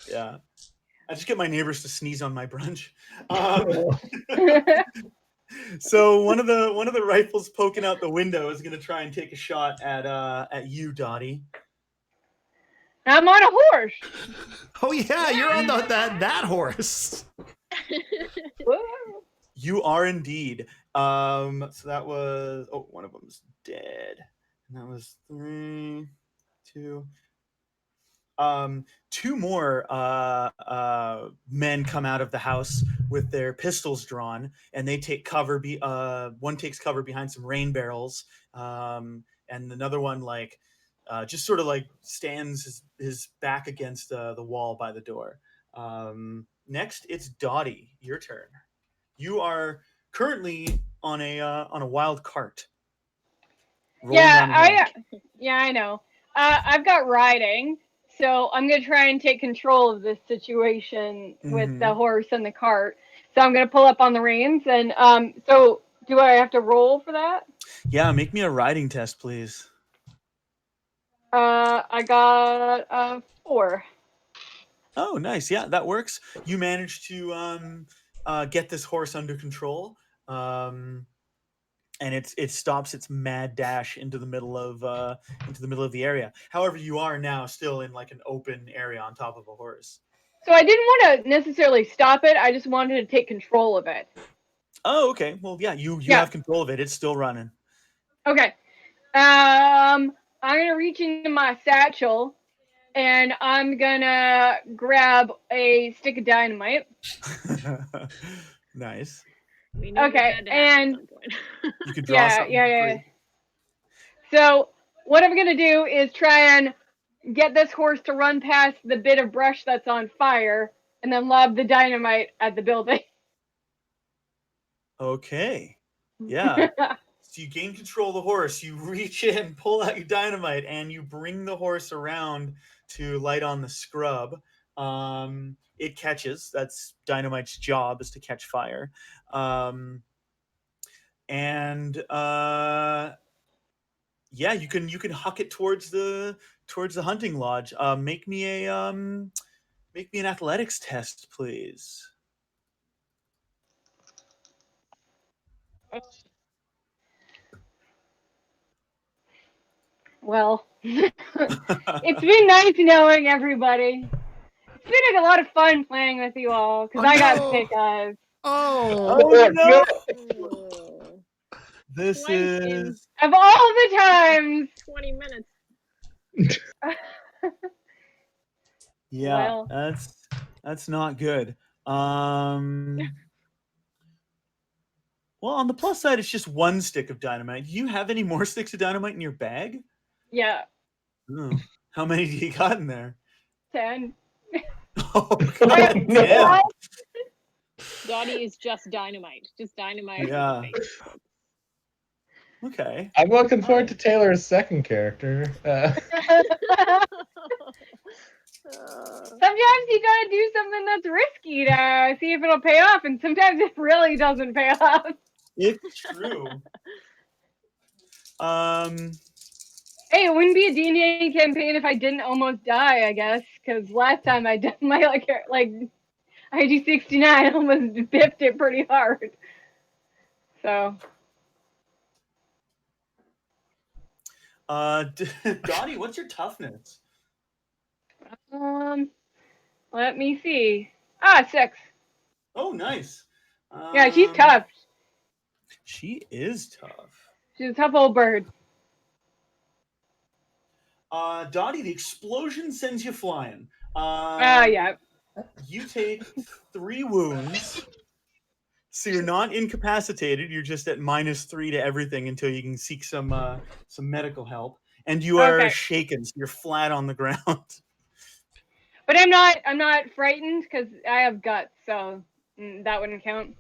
Yeah. I just get my neighbors to sneeze on my brunch. So one of the rifles poking out the window is going to try and take a shot at you, Dotty. I'm on a horse. Oh yeah, you're on that horse. Whoa. You are indeed. So that was one of them's dead, and that was 3, 2. 2 more men come out of the house with their pistols drawn, and they take cover. One takes cover behind some rain barrels, and another one just sort of like stands his back against the wall by the door. Next, it's Dotty. Your turn. You are currently on a wild cart. Rolling down a hill. Yeah, I know. I've got riding, so I'm gonna try and take control of this situation with the horse and the cart. So I'm gonna pull up on the reins, and so do I have to roll for that? Yeah, make me a riding test, please. I got 4. Oh, nice. Yeah, that works. You managed to get this horse under control, and it stops its mad dash into the middle of the area. However, you are now still in like an open area on top of a horse. So I didn't want to necessarily stop it. I just wanted to take control of it. Oh, okay. Well, yeah, you have control of it. It's still running. Okay. I'm gonna reach into my satchel, and I'm gonna grab a stick of dynamite. Nice. We knew Okay, it had to happen and at some point. You could draw something. yeah. So what I'm gonna do is try and get this horse to run past the bit of brush that's on fire, and then lob the dynamite at the building. Okay. Yeah. So you gain control of the horse. You reach in, pull out your dynamite, and you bring the horse around to light on the scrub. It catches. That's dynamite's job, is to catch fire. Yeah, you can huck it towards the hunting lodge. Make me an athletics test, please. Well, it's been nice knowing everybody. It's been a lot of fun playing with you all because I got sick, guys. Oh no! Oh. This Twice in is Of all the times. 20 minutes. yeah. Well. That's not good. Well, on the plus side, it's just one stick of dynamite. Do you have any more sticks of dynamite in your bag? Yeah. Oh, how many do you got in there? 10. Oh, God damn. Dotty is just dynamite. Just dynamite. Yeah. In the face. Okay. I'm looking forward to Taylor's second character. Sometimes you gotta do something that's risky to see if it'll pay off, and sometimes it really doesn't pay off. It's true. Hey, it wouldn't be a D&D campaign if I didn't almost die, I guess, because last time I did my IG 69 almost biffed it pretty hard. So. Dotty, what's your toughness? Let me see. 6. Oh, nice. Yeah, she's tough. She is tough. She's a tough old bird. Dotty, the explosion sends you flying. Yeah. You take 3 wounds. So you're not incapacitated. You're just at -3 to everything until you can seek some medical help. And you are shaken. So you're flat on the ground. But I'm not frightened because I have guts, so that wouldn't count.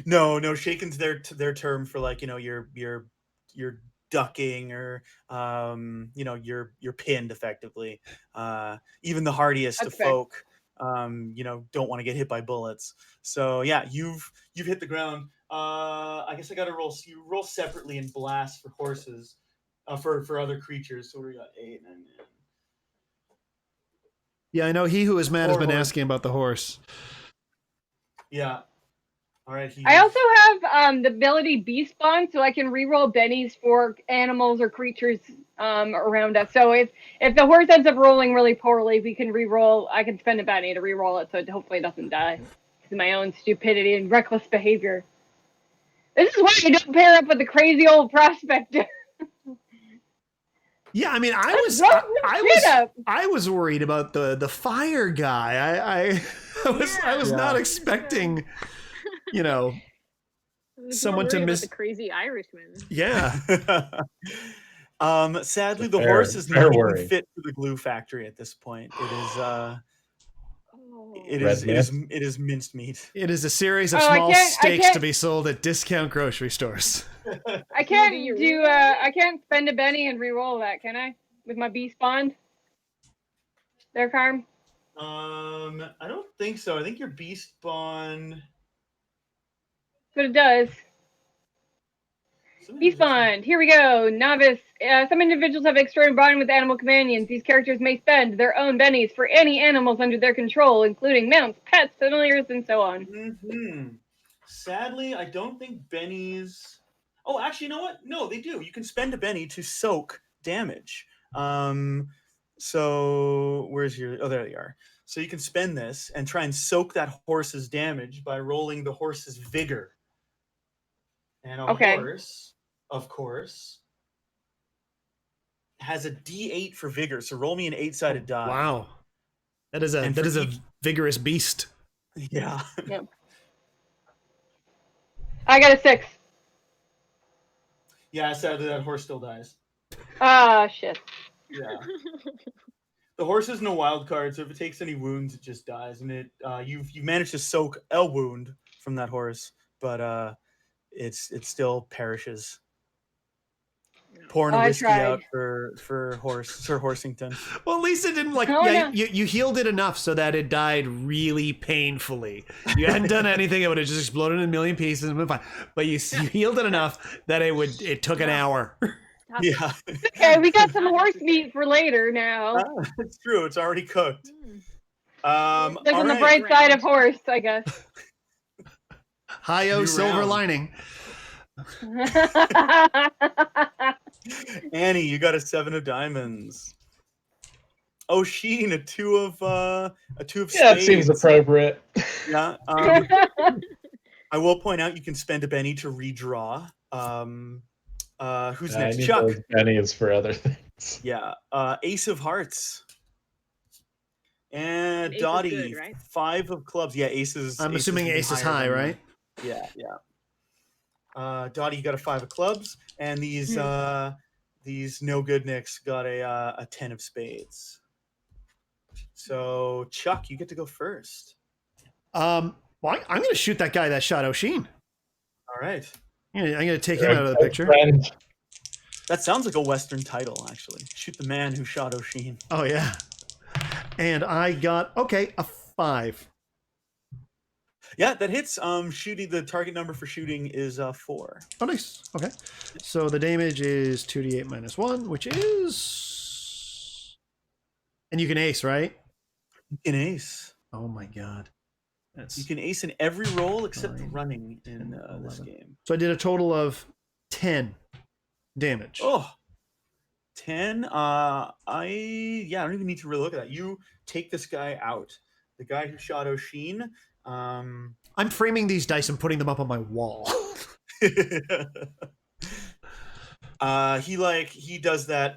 No, shaken's their term for, like, you're ducking, or you're pinned effectively. Even the hardiest of folk don't want to get hit by bullets. So yeah, you've hit the ground. I guess I gotta roll. So you roll separately in blast for horses, for other creatures. So we got 8, 9, 10. Yeah, I know he who is mad has been asking about the horse. Yeah. All right. I also have the ability Beast Spawn, so I can reroll bennies for animals or creatures around us. So if the horse ends up rolling really poorly, we can reroll. I can spend a benny to reroll it, so it hopefully doesn't die because of my own stupidity and reckless behavior. This is why I don't pair up with the crazy old prospector. Yeah, I mean, I was worried about the fire guy. I was not expecting, someone to miss the crazy Irishman. Yeah. Sadly, the horse is not even fit for the glue factory at this point. It is minced meat. It is a series of small steaks to be sold at discount grocery stores. I can't spend a benny and re-roll that, can I? With my Beast Bond? There, Carm? I don't think so. I think your Beast Bond... That's what it does. Beast Bond. Here we go. Novice. Some individuals have extraordinary bonding with animal companions. These characters may spend their own bennies for any animals under their control, including mounts, pets, familiars, and so on. Mm-hmm. Sadly, I don't think bennies... Oh, actually, you know what? No, they do. You can spend a benny to soak damage. So where's your? Oh, there you are. So you can spend this and try and soak that horse's damage by rolling the horse's vigor. And a Okay. horse, of course, has a D8 for vigor. So roll me an 8-sided die. Wow. That is And a for each- vigorous beast. Yeah. Yep. I got a 6. Yeah, sadly that horse still dies. Ah, shit. Yeah. The horse is no wild card, so if it takes any wounds, it just dies. And you've managed to soak a wound from that horse, but it still perishes. Pouring a I whiskey tried. out for Sir Horsington. Well, at least it didn't you healed it enough so that it died really painfully. You hadn't done anything; it would have just exploded in a million pieces and been fine. But you healed it enough that it took an hour. Yeah. Okay, we got some horse meat for later now. It's true. It's already cooked. Look on the all right. bright side of horse, I guess. Hi-yo, New silver round. lining. Annie, you got a 7 of diamonds. Oisin, a 2 of spades. Yeah, it seems appropriate. Yeah. I will point out you can spend a Benny to redraw. Who's next? I need Chuck. those pennies for other things. Yeah. Ace of hearts. And Ace is Dotty, good, right? 5 of clubs. Yeah, aces. I'm assuming ace is high, right? Yeah. Dotty, you got a 5 of clubs, and these no good nicks got a 10 of spades. So Chuck, you get to go first. Well, I'm going to shoot that guy that shot Oisin. All right. I'm going to take him out of the picture. Friend. That sounds like a Western title, actually. Shoot the man who shot Oisin. Oh yeah. And I got a 5. Yeah, that hits. Shooting, the target number for shooting is 4. Oh, nice. Okay. So the damage is 2d8 minus 1, which is... And you can ace, right? You can ace. Oh, my God. You can ace in every roll except 9, running in 10, this 11. game. So I did a total of 10 damage. Oh, 10. I don't even need to really look at that. You take this guy out. The guy who shot Oisin. I'm framing these dice and putting them up on my wall. He does that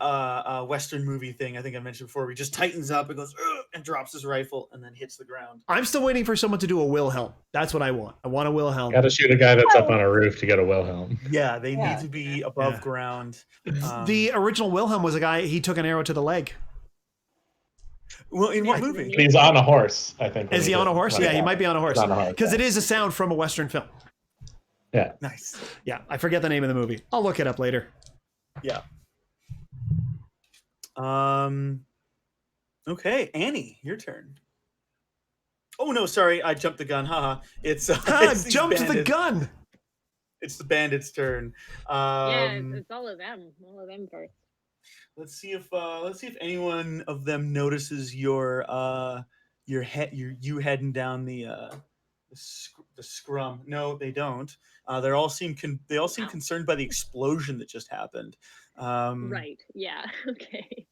Western movie thing I think I mentioned before. Where he just tightens up and goes and drops his rifle and then hits the ground. I'm still waiting for someone to do a Wilhelm. That's what I want. I want a Wilhelm. Got to shoot a guy that's up on a roof to get a Wilhelm. Yeah, they Yeah. need to be above Yeah. ground. The original Wilhelm was a guy, he took an arrow to the leg. Well, in what Yeah. movie? But he's on a horse, I think. Is he on a horse? Yeah, he might be on a horse. He's on a horse, Because yeah. it is a sound from a Western film. Yeah. Nice. Yeah, I forget the name of the movie. I'll look it up later. Yeah. Okay, Annie, your turn. Oh no, sorry, I jumped the gun. Haha. It's it's these Jumped the bandits. gun. It's the bandits' turn. It's all of them. All of them first. Let's see if anyone of them notices your you heading down the scrum. No, they don't. They all seem concerned by the explosion that just happened. Right. Yeah. Okay.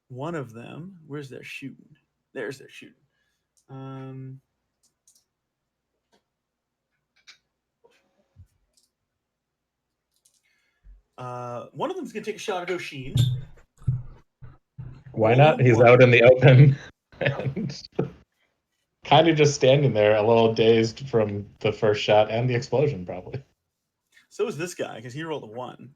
One of them, where's their shooting? There's their shooting. One of them's gonna take a shot at Oisin. Why not? He's out in the open and kind of just standing there, a little dazed from the first shot and the explosion, probably. So is this guy because he rolled a 1.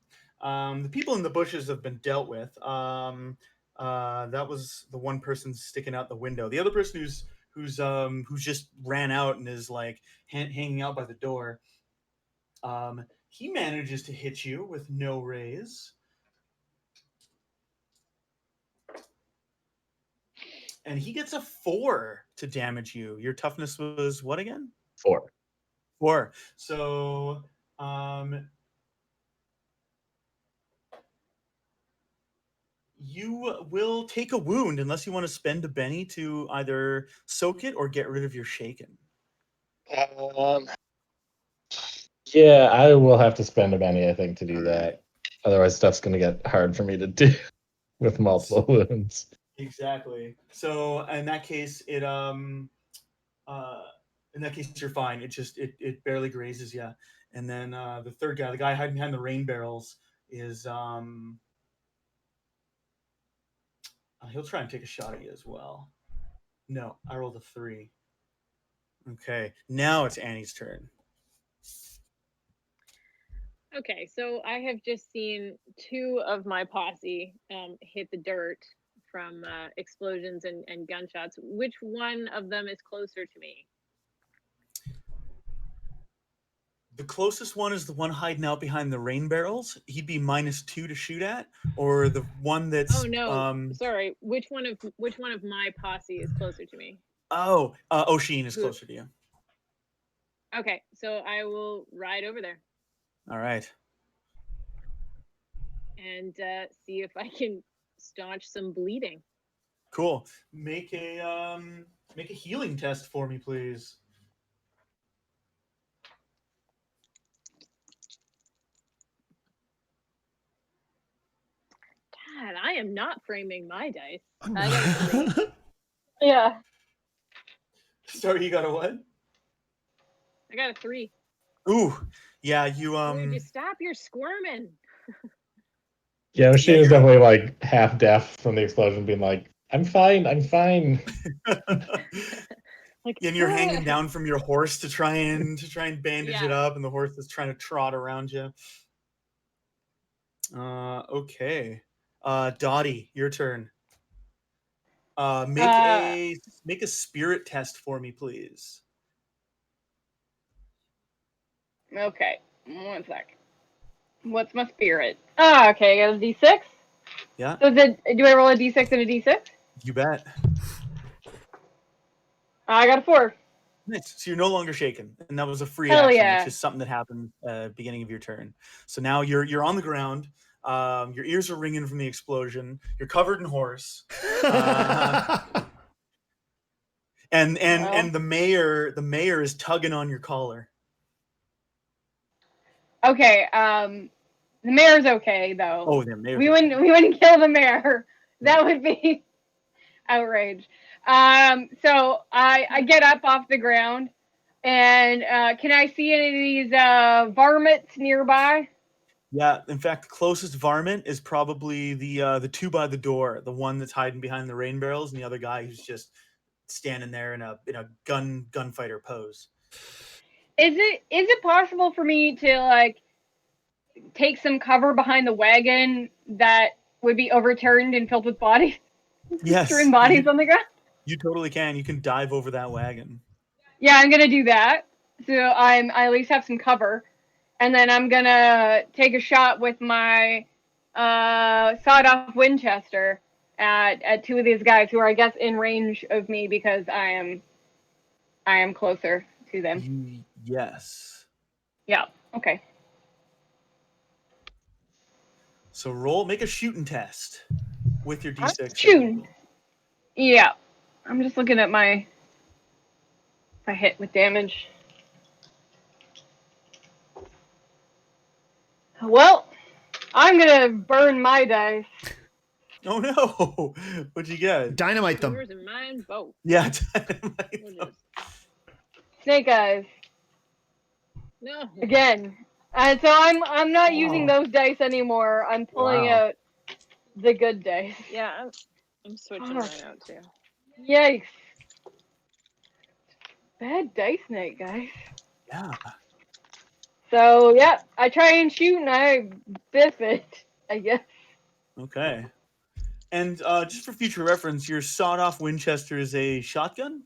The people in the bushes have been dealt with. That was the one person sticking out the window. The other person who's just ran out and is like hanging out by the door. He manages to hit you with no raise. And he gets a 4 to damage you. Your toughness was what again? 4. 4. So you will take a wound unless you want to spend a Benny to either soak it or get rid of your shaken. Yeah, I will have to spend a penny, I think, to do that. Otherwise, stuff's going to get hard for me to do with multiple wounds. Exactly. So in that case, in that case, you're fine. It barely grazes you. And then the third guy, the guy hiding behind the rain barrels, is he'll try and take a shot at you as well. No, I rolled a 3. Okay, now it's Annie's turn. Okay, so I have just seen 2 of my posse hit the dirt from explosions and gunshots. Which one of them is closer to me? The closest one is the one hiding out behind the rain barrels. He'd be -2 to shoot at, or the one that's. Oh no, sorry. Which one of my posse is closer to me? Oisin is closer to you. Okay, so I will ride over there. All right. And see if I can staunch some bleeding. Cool. Make a healing test for me, please. God, I am not framing my dice. I got a 3. Yeah. Sorry, you got a what? I got a 3. Ooh, yeah, you Dude, just stop your squirming. Yeah, Oisin is definitely like half deaf from the explosion, being like, "I'm fine, I'm fine." Like, and you're hanging down from your horse to try and bandage it Yeah. up, and the horse is trying to trot around you. Okay. Dotty, your turn. Make a spirit test for me, please. Okay, 1 sec. What's my spirit? Ah, okay, I got a D6. Yeah. So do I roll a D6 and a D6? You bet. I got a 4. Nice. So you're no longer shaken, and that was a free Hell action. yeah. It's just something that happened beginning of your turn. So now you're on the ground. Your ears are ringing from the explosion. You're covered in horse. And the mayor is tugging on your collar. Okay, the mayor's okay though. Oh, the mayor. We wouldn't kill the mayor. That would be outrage. So I get up off the ground, and can I see any of these varmints nearby? Yeah, in fact, the closest varmint is probably the 2 by the door, the one that's hiding behind the rain barrels, and the other guy who's just standing there in a gunfighter pose. Is it possible for me to like take some cover behind the wagon that would be overturned and filled with bodies? Yes, Strewn bodies on the ground. You totally can. You can dive over that wagon. Yeah, I'm gonna do that. So I at least have some cover, and then I'm gonna take a shot with my sawed-off Winchester at 2 of these guys who are, I guess, in range of me because I am closer to them. Yes. Yeah. Okay. So make a shooting test with your D6. Shooting. Yeah. I'm just looking at my. If I hit with damage. Well, I'm gonna burn my dice. Oh no! What'd you get? Dynamite them. Yours and mine both. Yeah. Snake eyes. No. Again. And so I'm not using those dice anymore. I'm pulling out the good dice. Yeah, I'm switching mine out too. Yikes. Bad dice night, guys. Yeah. So, yeah, I try and shoot and I biff it, I guess. Okay. And just for future reference, your sawed-off Winchester is a shotgun?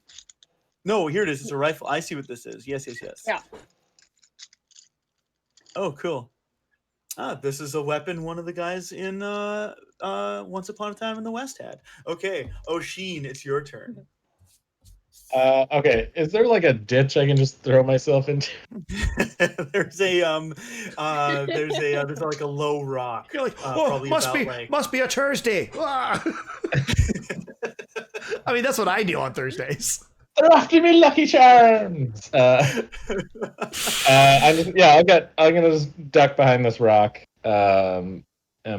No, here it is. It's a rifle. I see what this is. Yes. Yeah. Oh, cool. This is a weapon one of the guys in Once Upon a Time in the West had. Okay, Oisin, it's your turn. Okay, is there like a ditch I can just throw myself into? There's like a low rock. You're like, probably must be a Thursday. I mean, that's what I do on Thursdays. They're after me, Lucky Charms. I'm gonna just duck behind this rock and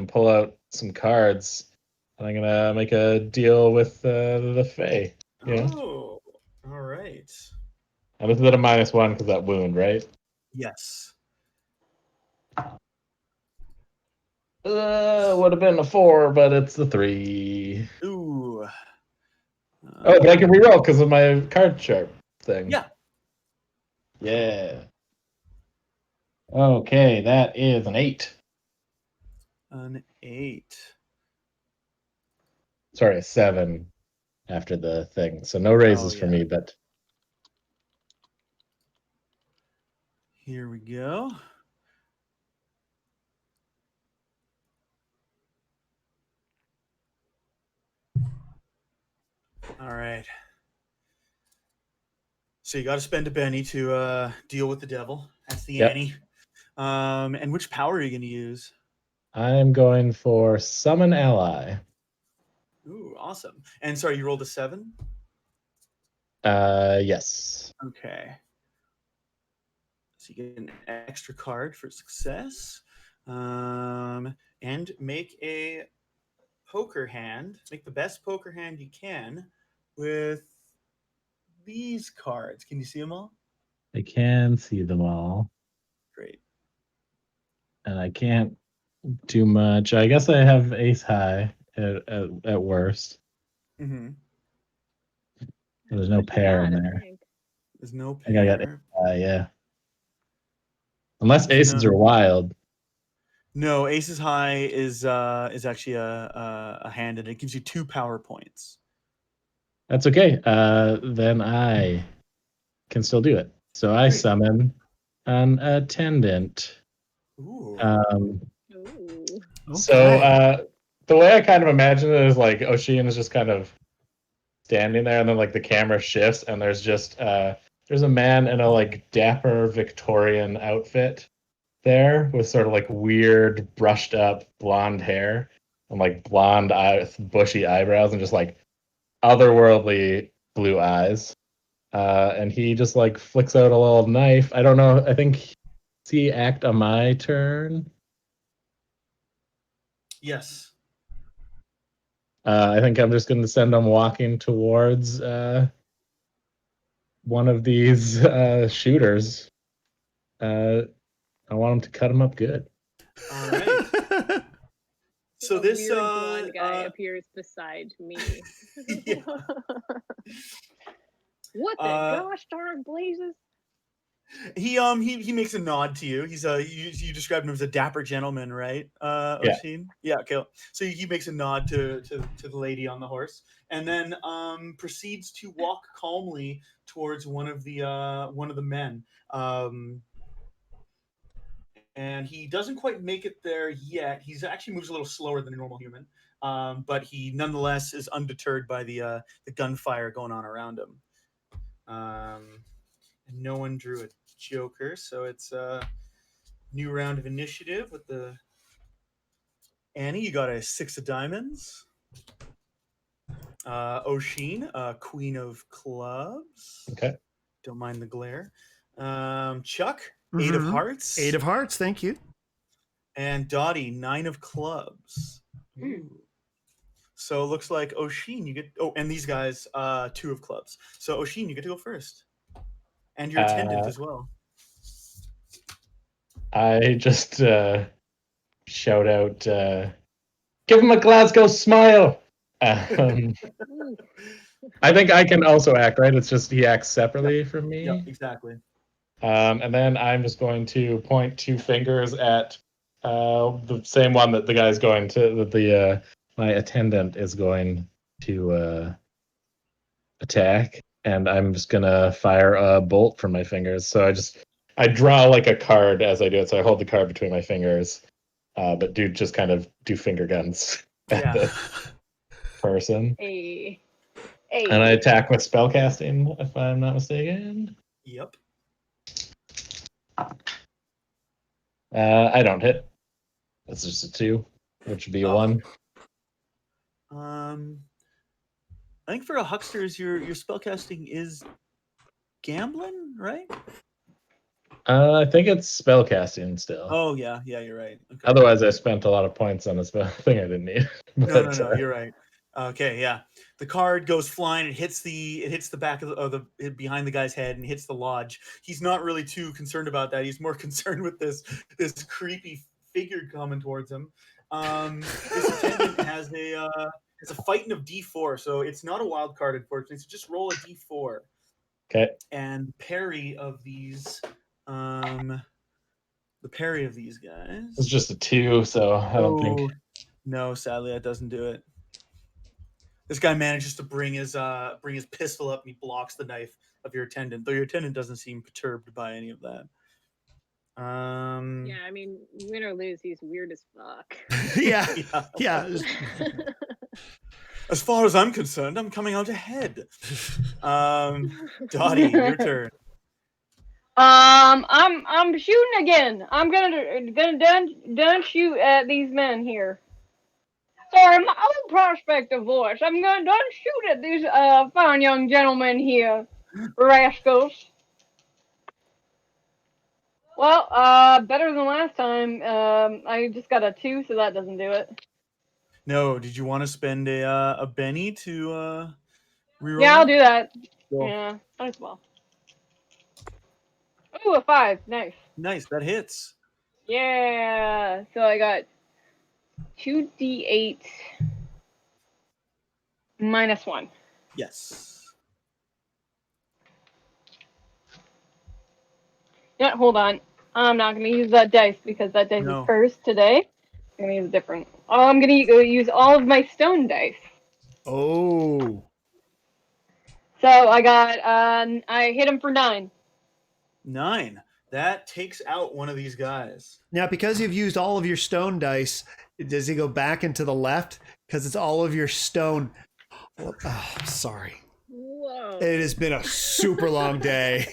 pull out some cards. And I'm gonna make a deal with the Fae. Yeah. Oh, all right. Now this is at a -1 because that wound, right? Yes. Would have been a 4, but it's a 3. Ooh. Oh, but I can reroll because of my card sharp thing. Yeah. Yeah. Okay, that is an 8. An 8. Sorry, a 7 after the thing. So no raises for yeah. me, but Here we go. All right. So you got to spend a penny to deal with the devil. That's the Yep. ante. And which power are you going to use? I'm going for summon ally. Ooh, awesome. And sorry, you rolled a 7? Yes. Okay. So you get an extra card for success. And make a poker hand. Make the best poker hand you can with these cards. Can you see them all? I can see them all. Great. And I can't do much. I guess I have ace high at worst. Mm-hmm. There's no pair in God, I there. think. There's no I think I got pair. yeah. Unless There's aces no- are wild. No, aces high is actually a hand, and it gives you 2 power points. That's okay. Then I can still do it. So I Great. summon an attendant. Ooh. Ooh. So the way I kind of imagine it is like Oisin is just kind of standing there, and then like the camera shifts, and there's just there's a man in a like dapper Victorian outfit there with sort of like weird brushed up blonde hair and like blonde bushy eyebrows and just like otherworldly blue eyes. And he just like flicks out a little knife. I don't know. I think he act on my turn. Yes. I think I'm just going to send him walking towards one of these shooters. I want him to cut him up good. All right. So A this weird blonde guy appears beside me. Yeah. What the gosh darn blazes? He makes a nod to you. He's you described him as a dapper gentleman, right? Yeah. Oisin? Yeah, okay. So he makes a nod to the lady on the horse, and then proceeds to walk calmly towards one of the men. And he doesn't quite make it there yet. He's actually moves a little slower than a normal human, but he nonetheless is undeterred by the gunfire going on around him. And no one drew a joker, so it's a new round of initiative with the Annie. You got a 6 of diamonds. Oisin, queen of clubs. Okay. Don't mind the glare. Chuck, 8 of hearts. 8 of hearts, thank you. And Dotty, 9 of clubs. Ooh. So it looks like Oisin, you get. Oh, and these guys, 2 of clubs. So Oisin, you get to go first, and your attendant as well. I just shout out, "Give him a Glasgow smile." I think I can also act, right? It's just he acts separately from me. Yeah, exactly. And then I'm just going to point 2 fingers at the same one that the guy's going to. That my attendant is going to attack, and I'm just gonna fire a bolt from my fingers. So I draw like a card as I do it. So I hold the card between my fingers, but just kind of do finger guns at the person. Hey. And I attack with spellcasting, if I'm not mistaken. Yep. I don't hit. That's just a 2, which would be a 1. I think for a hucksters, your spellcasting is gambling, right? I think it's spellcasting still. Oh yeah, you're right. Okay. Otherwise, I spent a lot of points on a spell thing I didn't need. No, you're right. Okay, yeah. The card goes flying. It hits the back of the behind the guy's head and hits the lodge. He's not really too concerned about that. He's more concerned with this creepy figure coming towards him. This attendant has a fighting of D4, so it's not a wild card, unfortunately. So just roll a D4. Okay. And parry of these, the parry of these guys. It's just a 2, so I don't think. No, sadly, that doesn't do it. This guy manages to bring his pistol up and he blocks the knife of your attendant, though your attendant doesn't seem perturbed by any of that. Yeah, I mean, win or lose, he's weird as fuck. Yeah. As far as I'm concerned, I'm coming out ahead. Dotty, your turn. I'm shooting again. I'm gonna shoot at these men here. Sorry, my own prospective voice. I'm gonna shoot at these fine young gentlemen here, rascals. Well, better than last time. I just got a 2, so that doesn't do it. No, did you want to spend a Benny to reroll? Yeah, I'll do that. Cool. Yeah, might as well. Ooh, a 5. Nice. Nice, that hits. Yeah. So I got 2d8 minus 1. Yes. Yeah, hold on. I'm not going to use that dice because that dice No. is cursed today. I'm going to use a different. Oh, I'm going to use all of my stone dice. Oh. So I got, I hit him for 9. 9. That takes out one of these guys. Now, because you've used all of your stone dice, does he go back into the left? Because it's all of your stone. Oh, I'm sorry. Whoa. It has been a super long day.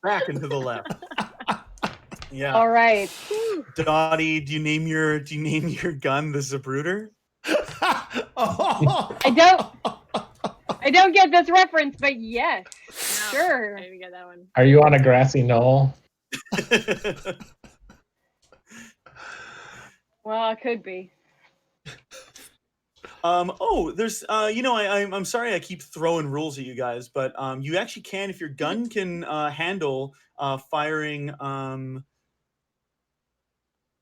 Back into the left. Yeah. All right. Dotty, do you name your gun the Zapruder? Oh. I don't get this reference, but yes. No, Sure. I didn't get that one. Are you on a grassy knoll? Well, it could be. There's I'm sorry I keep throwing rules at you guys, but you actually can, if your gun can handle firing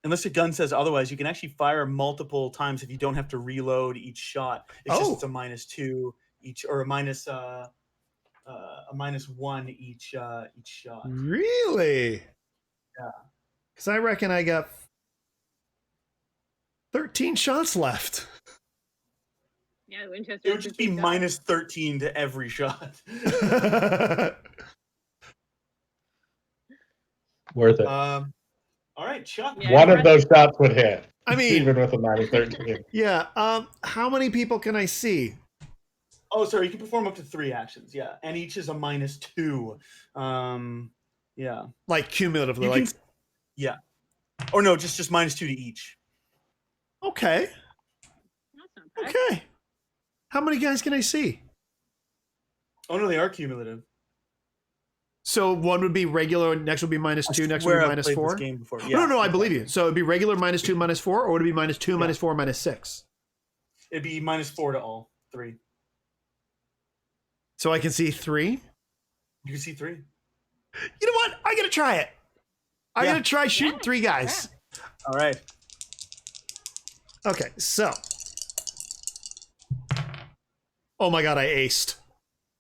unless your gun says otherwise, you can actually fire multiple times if you don't have to reload each shot. It's just a -2 each, or a -1 each shot. Really? Yeah. Because I reckon I got 13 shots left. Yeah, the Winchester. It would just be -13 to every shot. Worth it. All right, Chuck. Yeah, One of those shots would hit. I mean, even with a -13. yeah. How many people can I see? Oh, sorry. You can perform up to 3 actions. Yeah, and each is a -2. Yeah. Like cumulatively, You like. can, yeah. Or no, just -2 to each. Okay. That's not bad. Okay. How many guys can I see? Oh no, they are cumulative. So one would be regular, next would be -2, next would Swear be I've played -4. this game before. No, I believe you. So it'd be regular -2, -4, or would it be -2, -4, -6? It'd be -4 to all 3. So I can see 3. You can see 3. You know what? I gotta try it. I Yeah. gotta try shooting 3 guys. All right. Okay, so. Oh my god, I aced.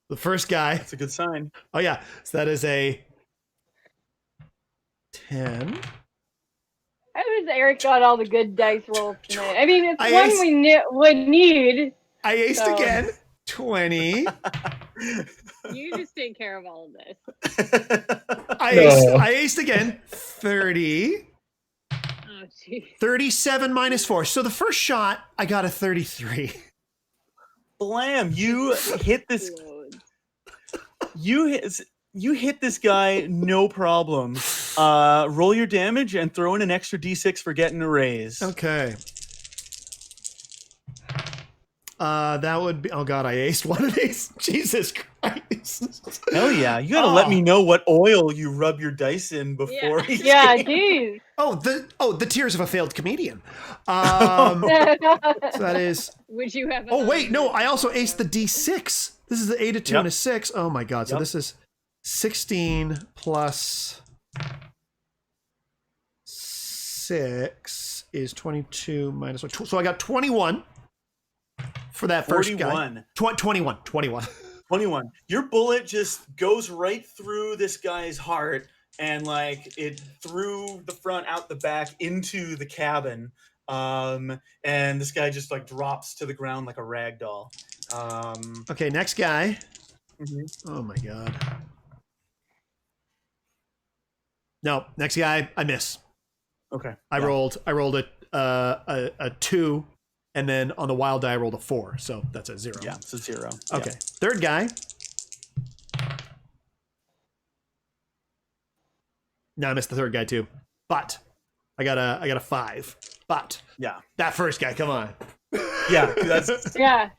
The first guy. That's a good sign. Oh yeah, so that is a 10. How does Eric got all the good dice rolls tonight? I mean, it's I one aced- we would need. I aced So- again. 20. You just take care of all of this. I aced again. 30. Oh, jeez. 37 -4. So the first shot, I got a 33. Blam! You hit this. Loads. You hit this guy, no problem. Roll your damage and throw in an extra d6 for getting a raise. Okay. That would be. Oh god, I aced one of these. Jesus Christ. Hell yeah! You gotta let me know what oil you rub your dice in before. each Yeah, game. geez. The tears of a failed comedian. So that is. Would you have? Oh wait, no! another I also one? aced the D6. This is the 8, a 2, Yep. and a 6. Oh my god! So Yep. this is 16 plus 6 is 22 minus 1. So I got 21 for that first guy. 21. 21. Your bullet just goes right through this guy's heart and like it through the front, out the back, into the cabin. And this guy just like drops to the ground like a rag doll. Okay, next guy. Mhm. Oh my god. No, next guy, I miss. Okay. I yeah. rolled a 2, and then on the wild die I rolled a 4, so that's a 0. Yeah, it's a 0. Okay. Third guy. No, I missed the third guy too. But I got a 5. But Yeah. that first guy, come on. Yeah. That's Yeah.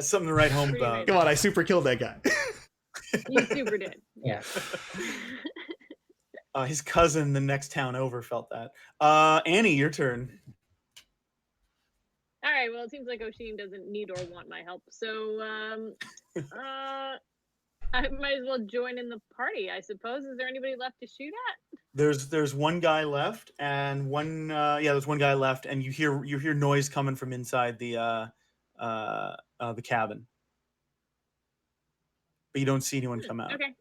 something to write home Pretty about. Come on, I super killed that guy. You super did. Yeah. His cousin, the next town over, felt that. Annie, your turn. All right. Well, it seems like Oisin doesn't need or want my help, so I might as well join in the party, I suppose. Is there anybody left to shoot at? There's one guy left, and there's one guy left, and you hear noise coming from inside the cabin, but you don't see anyone come out. Okay.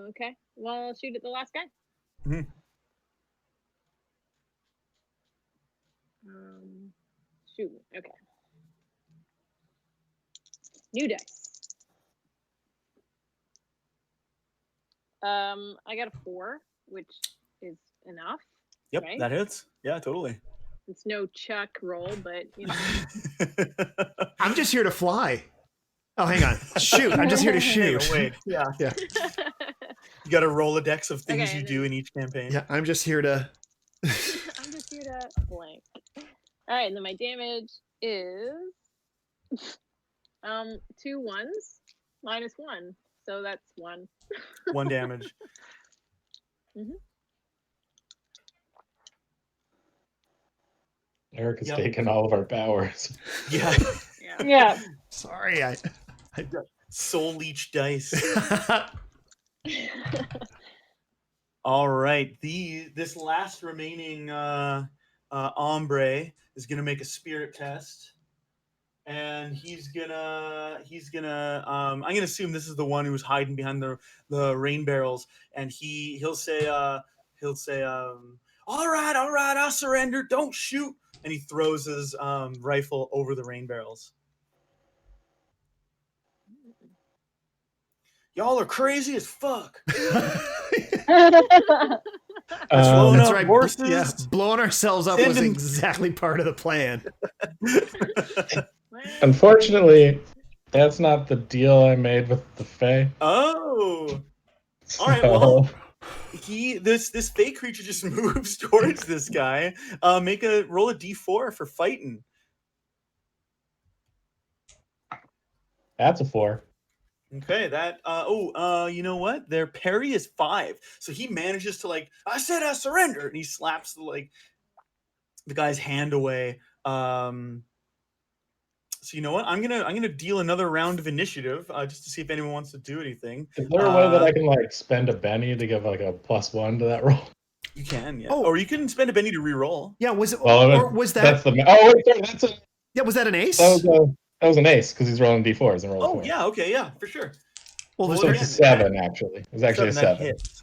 Okay. Well, I'll shoot at the last guy. Mhm. Shoot. Okay. New dice. I got a 4, which is enough. Yep, Right? that hits. Yeah, totally. It's no Chuck roll, but you know. I'm just here to fly. Oh, hang on. Shoot. I'm just here to shoot. Wait, yeah. Yeah. You got a Rolodex of things Okay, you do in each campaign. Yeah, I'm just here to. I'm just here to blank. All right, and then my damage is 2 ones minus 1, so that's 1. 1 damage. Eric has Yep. taken all of our powers. Yeah. Yeah. Yeah. Sorry, I. Soul leech dice. All right. This last remaining hombre is gonna make a spirit test, and he's gonna I'm gonna assume this is the one who's hiding behind the rain barrels, and he'll say all right, I'll surrender, don't shoot, and he throws his rifle over the rain barrels. Y'all are crazy as fuck. Blowing That's up right. horses. Yeah, blowing ourselves up was Sending- exactly part of the plan. Unfortunately, that's not the deal I made with the Fae. Oh. All right, So- well, this fake creature just moves towards this guy. Roll a d4 for fighting. That's a 4. Okay, that you know what? Their parry is 5. So he manages to I said I surrender, and he slaps the guy's hand away. So you know what? I'm gonna deal another round of initiative just to see if anyone wants to do anything. Is there a way that I can spend a Benny to give a +1 to that roll? You can, yeah. Oh. Or you can spend a Benny to re-roll. Yeah, was it? Well, or was that? That's the. Oh wait, sorry, that's a. Yeah, was that an ace? That was an ace because he's rolling d4s and rolling Oh 4. yeah, okay, yeah, for sure. Well, Well, So again, it's a 7 actually. It was actually a that 7. hits.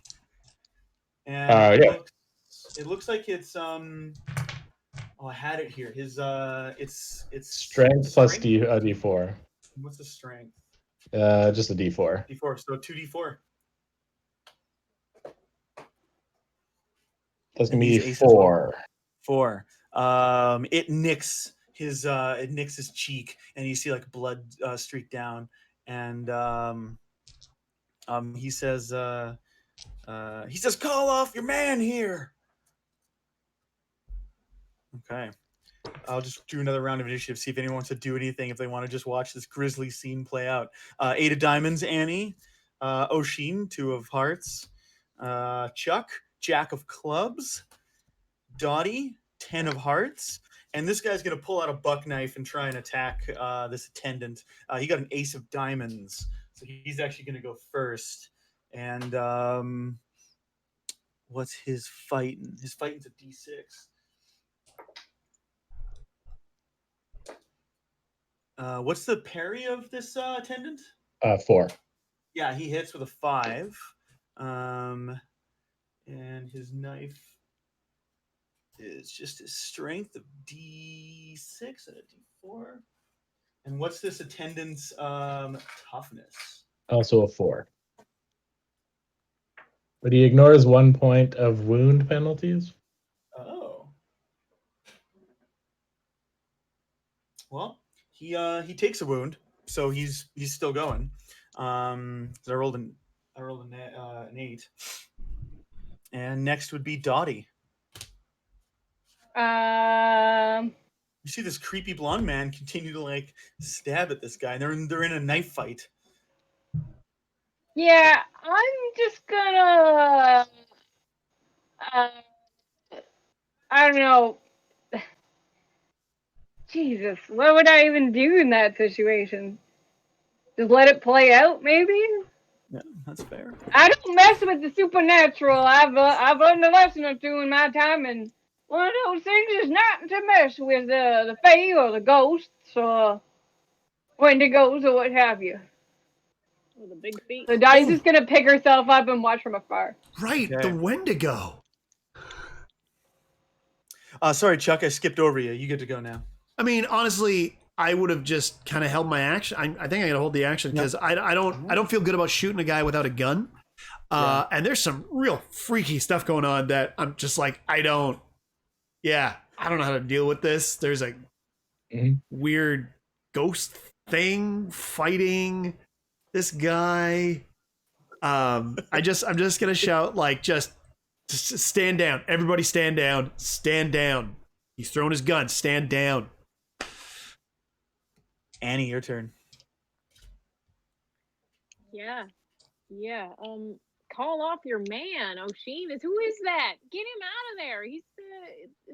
And Yeah. it looks like it's I had it here. His it's Strength plus d4. What's the strength? Just a d4. D4. So 2d4. That's gonna And be these aces 4. 4. It nicks his cheek, and you see blood streak down, and he says call off your man here. Okay. I'll just do another round of initiative, see if anyone wants to do anything, if they want to just watch this grisly scene play out. 8 of diamonds, Annie. Oisin, 2 of hearts. Chuck, Jack of clubs. Dotty, 10 of hearts. And this guy's going to pull out a buck knife and try and attack this attendant. He got an ace of diamonds, so he's actually going to go first. And what's his fighting? His fighting's a d6. What's the parry of this attendant? 4. Yeah, he hits with a 5. And his knife is just his strength of d6 and a d4. And what's this attendant's toughness? Also a 4. But he ignores 1 point of wound penalties. Oh. Well, he takes a wound, so he's still going. I rolled an 8. And next would be Dotty. You see this creepy blonde man continue to like stab at this guy. They're in a knife fight. Yeah, I'm just gonna. I don't know. Jesus, what would I even do in that situation? Just let it play out, maybe? Yeah, that's fair. I don't mess with the supernatural. I've learned a lesson or two in my time, and one of those things is not to mess with the fae or the ghosts or wendigos or what have you. With a big feet. So Dotty's just gonna pick herself up and watch from afar. Right, Okay. the Wendigo. Sorry, Chuck, I skipped over you. You get to go now. I mean, honestly, I would have just kind of held my action. I think I gotta hold the action because I don't feel good about shooting a guy without a gun. And there's some real freaky stuff going on that I'm just like, I don't know how to deal with this. There's a weird ghost thing fighting this guy. I'm just gonna shout like, just stand down. Everybody stand down. Stand down. He's throwing his gun. Stand down. Annie, your turn. Yeah. Call off your man, Oisin. Who is that? Get him out of there. He's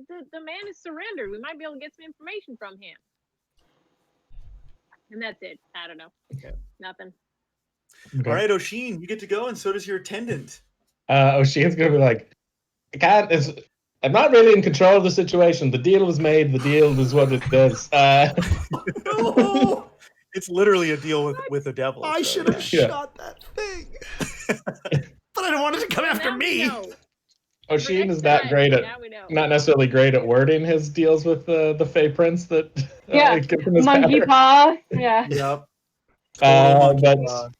the man is surrendered. We might be able to get some information from him. And that's it. I don't know. Okay. Nothing. Okay. All right, Oisin, you get to go, and so does your attendant. Oisin's gonna be like, I'm not really in control of the situation. The deal was made. The deal is what it is. It's literally a deal with the devil. I should have shot that thing. But I don't want it to come after me. Oisin is not great at, not necessarily great at wording his deals with the Fey Prince that gives him his monkey power. paw. Yeah. Yep. But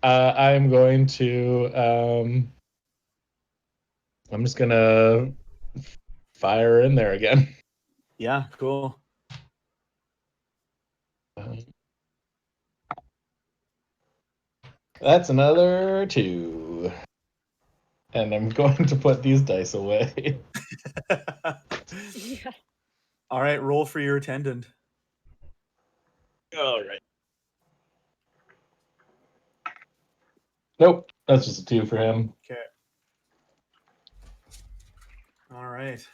I'm going to. I'm just gonna fire in there again. Yeah, cool. That's another 2. And I'm going to put these dice away. Yeah. All right, roll for your attendant. All right. Nope, that's just a 2 for him. Okay. All right.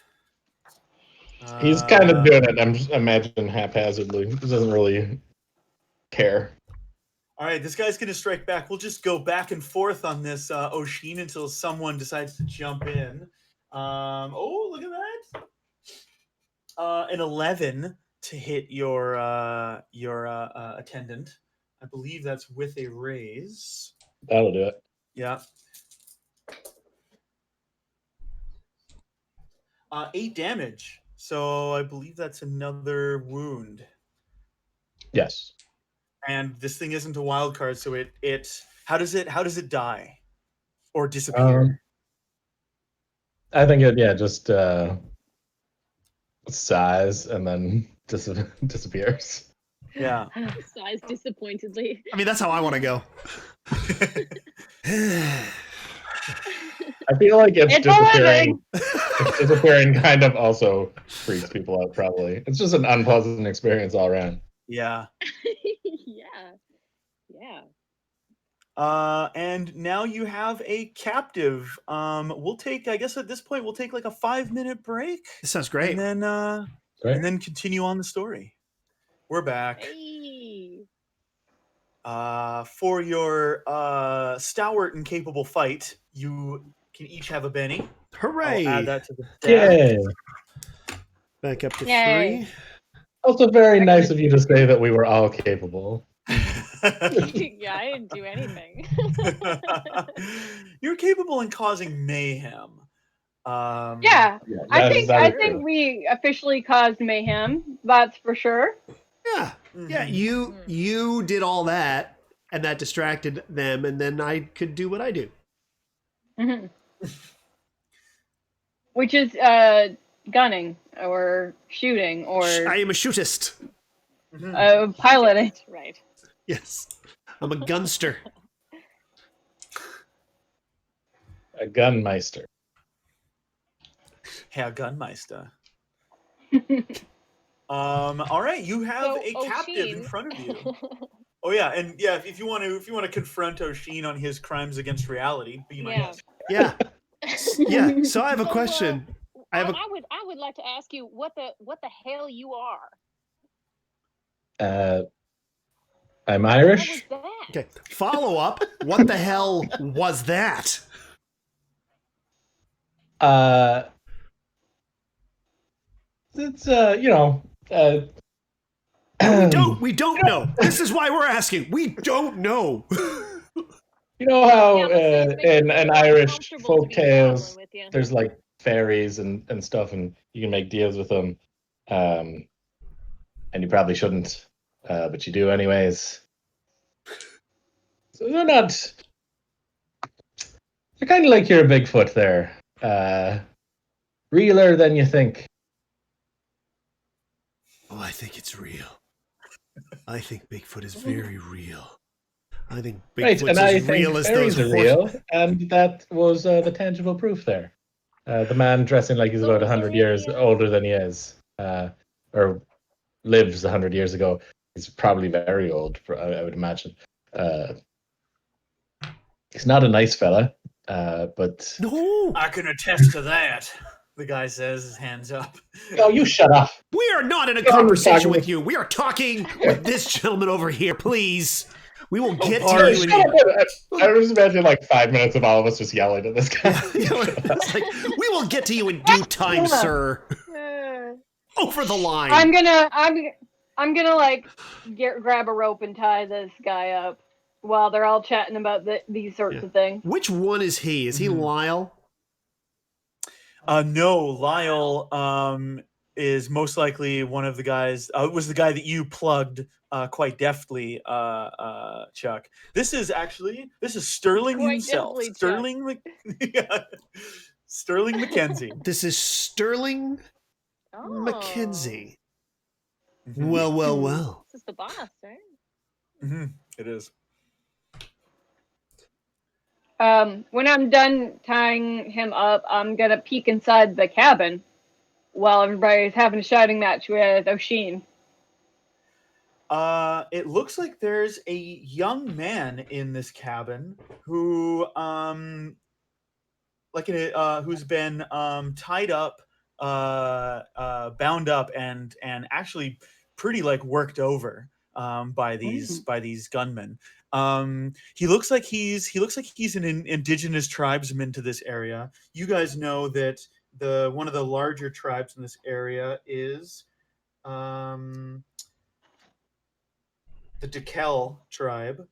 He's kind of doing it, I'm just imagining haphazardly. He doesn't really care. All right, this guy's going to strike back. We'll just go back and forth on this Oisin until someone decides to jump in. Look at that. An 11 to hit your attendant. I believe that's with a raise. That'll do it. Yeah. 8 damage. So I believe that's another wound. Yes. And this thing isn't a wild card, so it how does it die or disappear? I think it just sighs and then disappears. Yeah. Sighs disappointedly. I mean, that's how I want to go. I feel like it's It's a disappearing. living. Disappearing kind of also freaks people out, probably. It's just an unpleasant experience all around. Yeah. Yeah. And now you have a captive. We'll take, I guess at this point, we'll take like a 5-minute break. This sounds great. And then continue on the story. We're back. Hey. For your stalwart and capable fight, you can each have a Benny. Hooray! I'll add that to the deck. Yay! Back up to Yay. 3. Also very nice of you to say that we were all capable. Yeah, I didn't do anything. You're capable in causing mayhem. Yeah, I think we officially caused mayhem. That's for sure. Yeah, yeah. You did all that, and that distracted them, and then I could do what I do. Mm-hmm. Which is gunning or shooting or I am a shootist. piloting. Right. Yes, I'm a gunster. A gunmeister. Herr Gunmeister. All right, you have a captive in front of you. Oh yeah, and yeah, if you want to confront Oisin on his crimes against reality, be my guest. Yeah, yeah. So I have a question. I would like to ask you what the hell you are. I'm Irish. What was that? Okay. Follow up. What the hell was that? It's you know. We don't know. This is why we're asking. We don't know. You know how Yeah, in Irish folk tales, with you. there's like fairies and stuff, and you can make deals with them, and you probably shouldn't, but you do anyways. So they're not. They're kind of like your Bigfoot there, realer than you think. Oh, I think it's real. I think Bigfoot is very real. I think Bigfoot's as real as those are real, and that was the tangible proof there. The man dressing like he's about 100 years older than he is, or lives 100 years ago. He's probably very old, I would imagine. He's not a nice fella, but... No! I can attest to that, the guy says, his hands up. No, you shut up. We are not in a conversation with you. We are talking with this gentleman over here, please. We will get to you. I was imagining like 5 minutes of all of us just yelling at this guy. It's like, we will get to you in due time, sir. Over the line. I'm gonna like grab a rope and tie this guy up while they're all chatting about these sorts of things. Which one is he? Is he Lyle? No, Lyle is most likely one of the guys. It was the guy that you plugged quite deftly, Chuck. This is Sterling Quite himself. deftly, Sterling Mackenzie. This is Sterling Mackenzie. Well. This is the boss, right? Mm-hmm. It is. When I'm done tying him up, I'm gonna peek inside the cabin while everybody's having a shouting match with Oisin. It looks like there's a young man in this cabin who, who's been tied up, bound up, and actually pretty like worked over by these gunmen. He looks like he's an indigenous tribesman to this area. You guys know that one of the larger tribes in this area is the Gaskell tribe.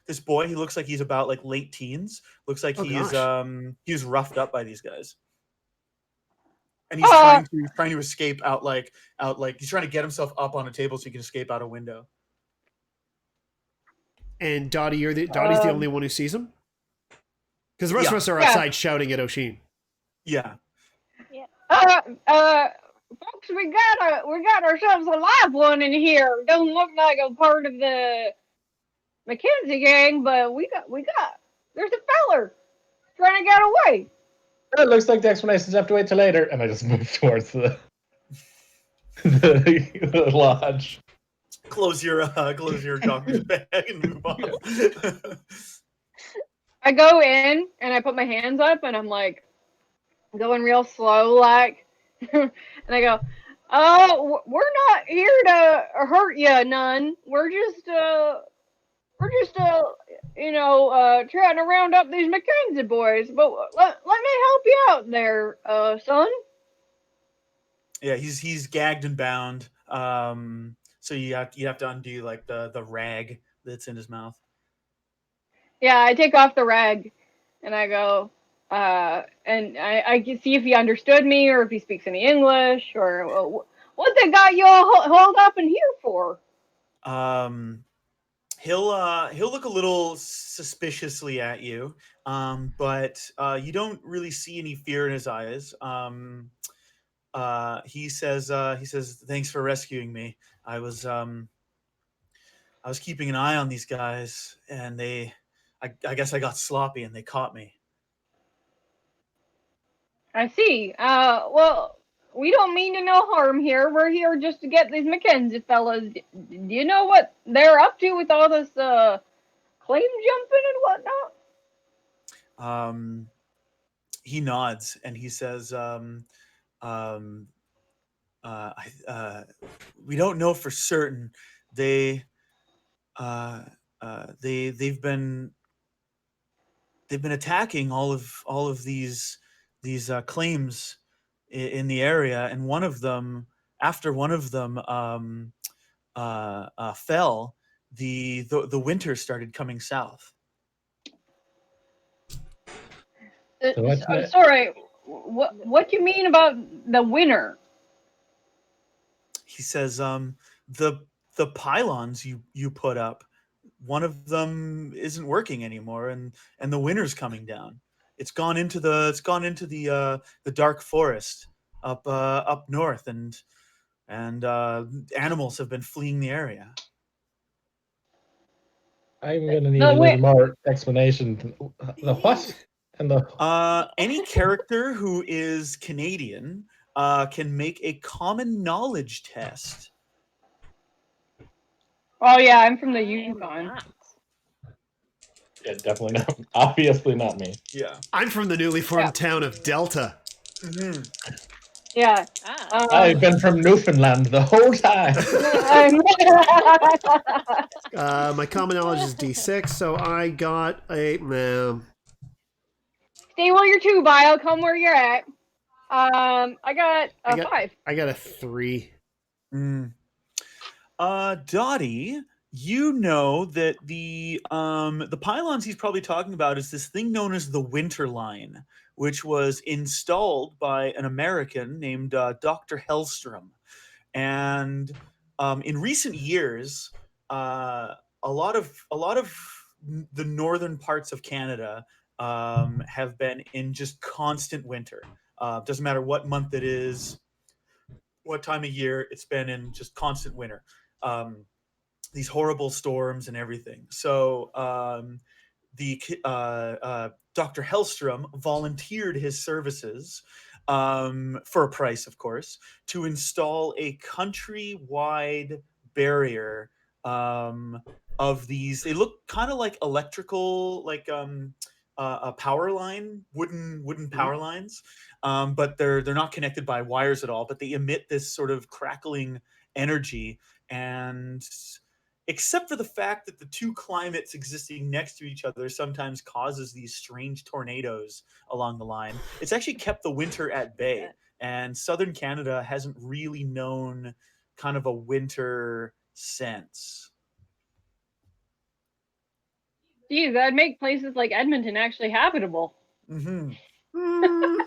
This boy, he looks like he's about like late teens. Looks like he's roughed up by these guys. And he's trying to escape out like he's trying to get himself up on a table so he can escape out a window. And Dotty, Dotty's the only one who sees him? Because the rest of us are outside shouting at Oisin. Yeah. Folks, we got ourselves a live one in here. Don't look like a part of the Mackenzie gang, but we got there's a feller. trying to get away. It looks like the explanations have to wait till later, and I just move towards the lodge. Close your doctor's bag and move on. I go in and I put my hands up and I'm like going real slow, like, and I go, "Oh, we're not here to hurt you, none. We're just trying to round up these Mackenzie boys. But let me help you out there, son." Yeah, he's gagged and bound. So you have to undo like the rag that's in his mouth. Yeah, I take off the rag and I go, and I can see if he understood me or if he speaks any English or what they got you all hold up in here for. He'll look a little suspiciously at you, but you don't really see any fear in his eyes. He says, "Thanks for rescuing me. I was keeping an eye on these guys, and I guess I got sloppy, and they caught me." I see. Well, we don't mean to no harm here. We're here just to get these Mackenzie fellas. Do you know what they're up to with all this claim jumping and whatnot? He nods and he says, "We don't know for certain. They've been attacking all of these claims in the area, and after one of them fell, the winter started coming south." Sorry, what do you mean about the winter? He says, the pylons you put up, one of them isn't working anymore, and the winter's coming down. It's gone into the dark forest up north, and animals have been fleeing the area. I'm gonna need a little more explanation. The what? And the any character who is Canadian can make a common knowledge test. Oh yeah, I'm from the Yukon. Yeah, definitely not. Obviously not me. Yeah, I'm from the newly formed town of Delta. Mm-hmm. Yeah. I've been from Newfoundland the whole time. My common knowledge is D6, so I got a. Stay where you're 2 by. I'll come where you're at. I got a 5. I got a 3. Dotty, you know that the pylons he's probably talking about is this thing known as the Winter Line, which was installed by an American named Dr. Hellstrom. And in recent years, a lot of the northern parts of Canada have been in just constant winter. Doesn't matter what month it is, what time of year, it's been in just constant winter. These horrible storms and everything. So Dr. Hellstrom volunteered his services for a price, of course, to install a countrywide barrier of these. They look kind of like electrical, like a power line, wooden power lines, but they're not connected by wires at all. But they emit this sort of crackling energy, and except for the fact that the two climates existing next to each other sometimes causes these strange tornadoes along the line, it's actually kept the winter at bay. And southern Canada hasn't really known kind of a winter since. Geez, that'd make places like Edmonton actually habitable. Mm-hmm. I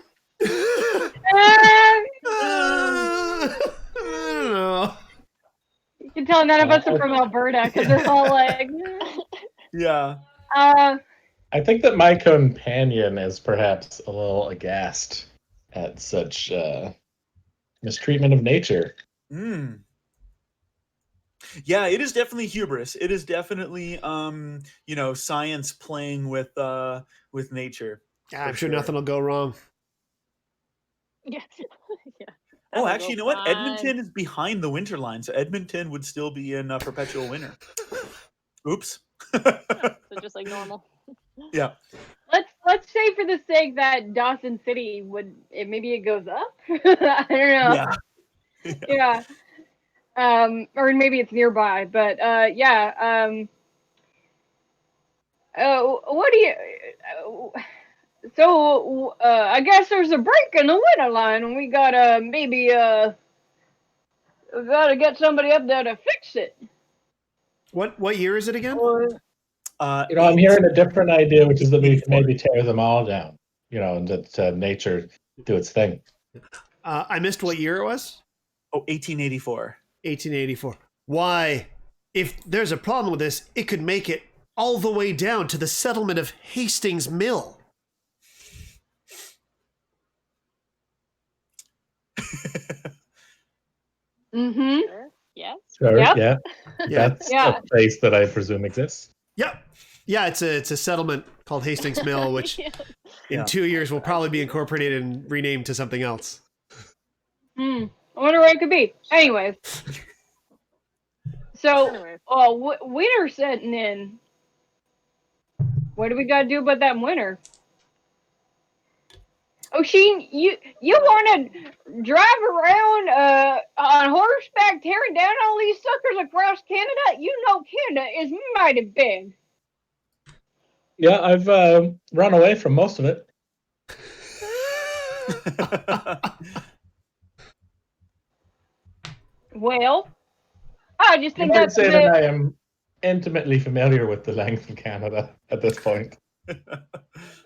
don't know. You can tell none of us are from Alberta because they're all like, Yeah. I think that my companion is perhaps a little aghast at such mistreatment of nature. Yeah, it is definitely hubris. It is definitely science playing with nature. Yeah, I'm For sure sure. nothing will go wrong. Yeah. Yeah. Oh, That'll actually, go you know what? fine. Edmonton is behind the winter line, so Edmonton would still be in perpetual winter. Oops. So just like normal. Yeah. Let's say for the sake that Dawson City maybe it goes up. I don't know. Yeah. Yeah. Or maybe it's nearby, but yeah. What do you? So I guess there's a break in the winter line, and we gotta maybe we gotta get somebody up there to fix it. What year is it again? Or I'm hearing a different idea, which is that we can 84. maybe tear them all down. And let nature do its thing. I missed what year it was. 1884. 1884. Why? If there's a problem with this, it could make it all the way down to the settlement of Hastings Mill. mm-hmm. Sure. Yes. Sure, Yep. yeah. Yeah. That's Yeah. a place that I presume exists. Yep. Yeah, it's a settlement called Hastings Mill, which Yeah. in 2 years will probably be incorporated and renamed to something else. I wonder what it could be. Anyways. So, Anyway. winter setting in. What do we gotta do about that winter? Oisin, you want to drive around on horseback tearing down all these suckers across Canada? You know Canada is mighty big. Yeah, I've run away from most of it. Well, I just You think might that's say a that bit... I am intimately familiar with the length of Canada at this point.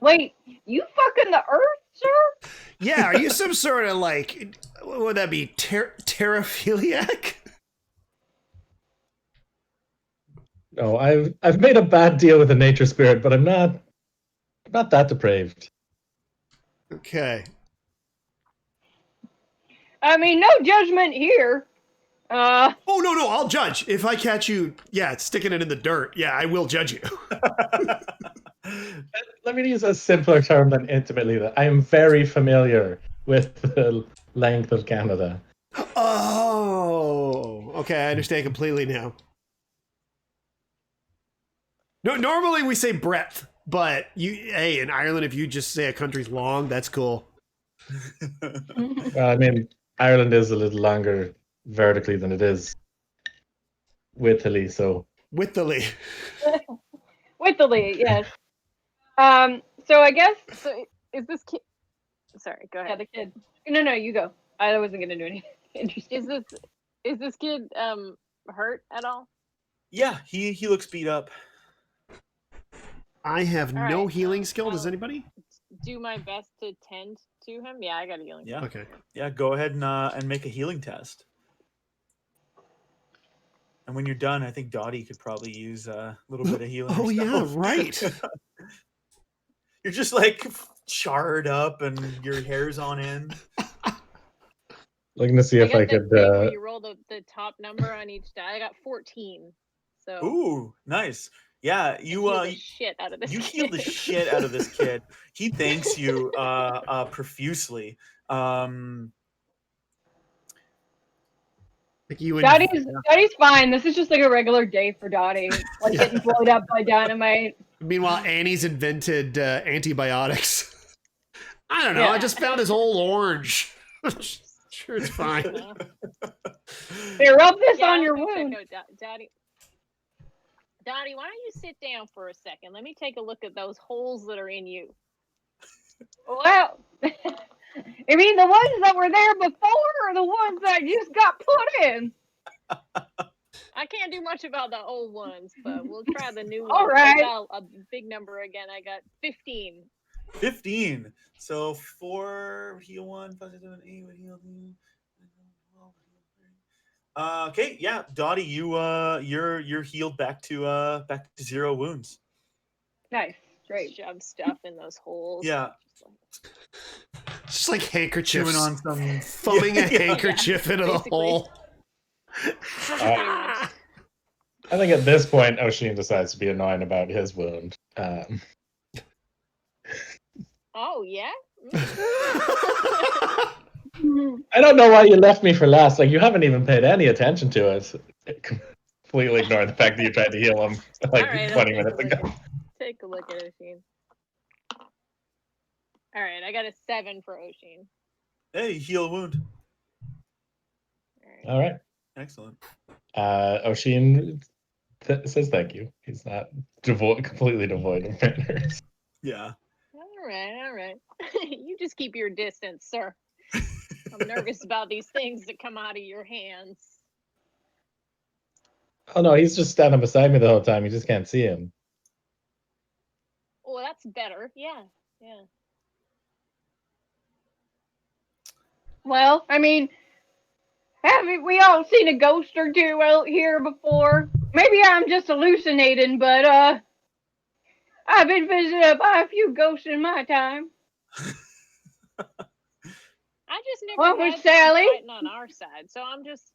Wait, you fucking the earth, sir? Yeah, are you some sort of like, what would that be, terraphiliac? No, I've made a bad deal with the nature spirit, but I'm not that depraved. Okay. I mean, no judgment here. Oh, no, I'll judge. If I catch you, sticking it in the dirt, I will judge you. Let me use a simpler term than intimately. That I am very familiar with the length of Canada. Oh, okay, I understand completely now. No, normally we say breadth, but in Ireland, if you just say a country's long, that's cool. Well, I mean, Ireland is a little longer vertically than it is widthily, so. Widthily. Widthily, yes. So I guess... So is this kid? Sorry, go ahead. Yeah, the kid. No, you go. I wasn't gonna do anything interesting. Is this kid hurt at all? Yeah, he looks beat up. I have All no right, healing skill. Does I'll anybody? do my best to tend to him. Yeah, I got a healing. Yeah. Okay. Yeah, go ahead and make a healing test. And when you're done, I think Dotty could probably use a little bit of healing. Oh, yeah, herself. right. You're just like charred up and your hair's on end. Looking to see if I got could. that thing where you roll the top number on each die. I got 14. So Ooh, nice. Yeah, you healed the shit out of this. you kid. healed the shit out of this kid. He thanks you profusely. Like you and Dottie's fine. This is just like a regular day for Dottie. Like getting blown up by dynamite. Meanwhile, Annie's invented antibiotics. I don't know. Yeah. I just found his old orange. Sure, it's fine. Hey, rub this Yeah, on your let me wound. check out Dottie, why don't you sit down for a second? Let me take a look at those holes that are in you. Well, I mean the ones that were there before or the ones that just got put in? I can't do much about the old ones, but we'll try the new All ones. right. I got a big number again. I got 15. 15. So 4 heal 1, 5, 6, 7, 8 would heal 2. Okay, yeah, Dottie, you're healed back to 0 wounds. Nice, great. Shove stuff in those holes. Yeah. Just like handkerchiefs. Chewing on some Thumbing a handkerchief into the basically. hole. Pretty much. I think at this point, Oisin decides to be annoying about his wound. Oh yeah. I don't know why you left me for last. Like, you haven't even paid any attention to it. Completely ignoring the fact that you tried to heal him like All right, 20 minutes ago. Take a look at Oisin. All right, I got a 7 for Oisin. Hey, heal a wound. All right. Excellent. Oisin says thank you. He's not completely devoid of manners. Yeah. All right. You just keep your distance, sir. I'm nervous about these things that come out of your hands. Oh no, he's just standing beside me the whole time. You just can't see him. Well, that's better. Yeah. Well, I mean, haven't we all seen a ghost or two out here before? Maybe I'm just hallucinating, but I've been visited by a few ghosts in my time. I just never What had was Sally? fighting on our side, so I'm just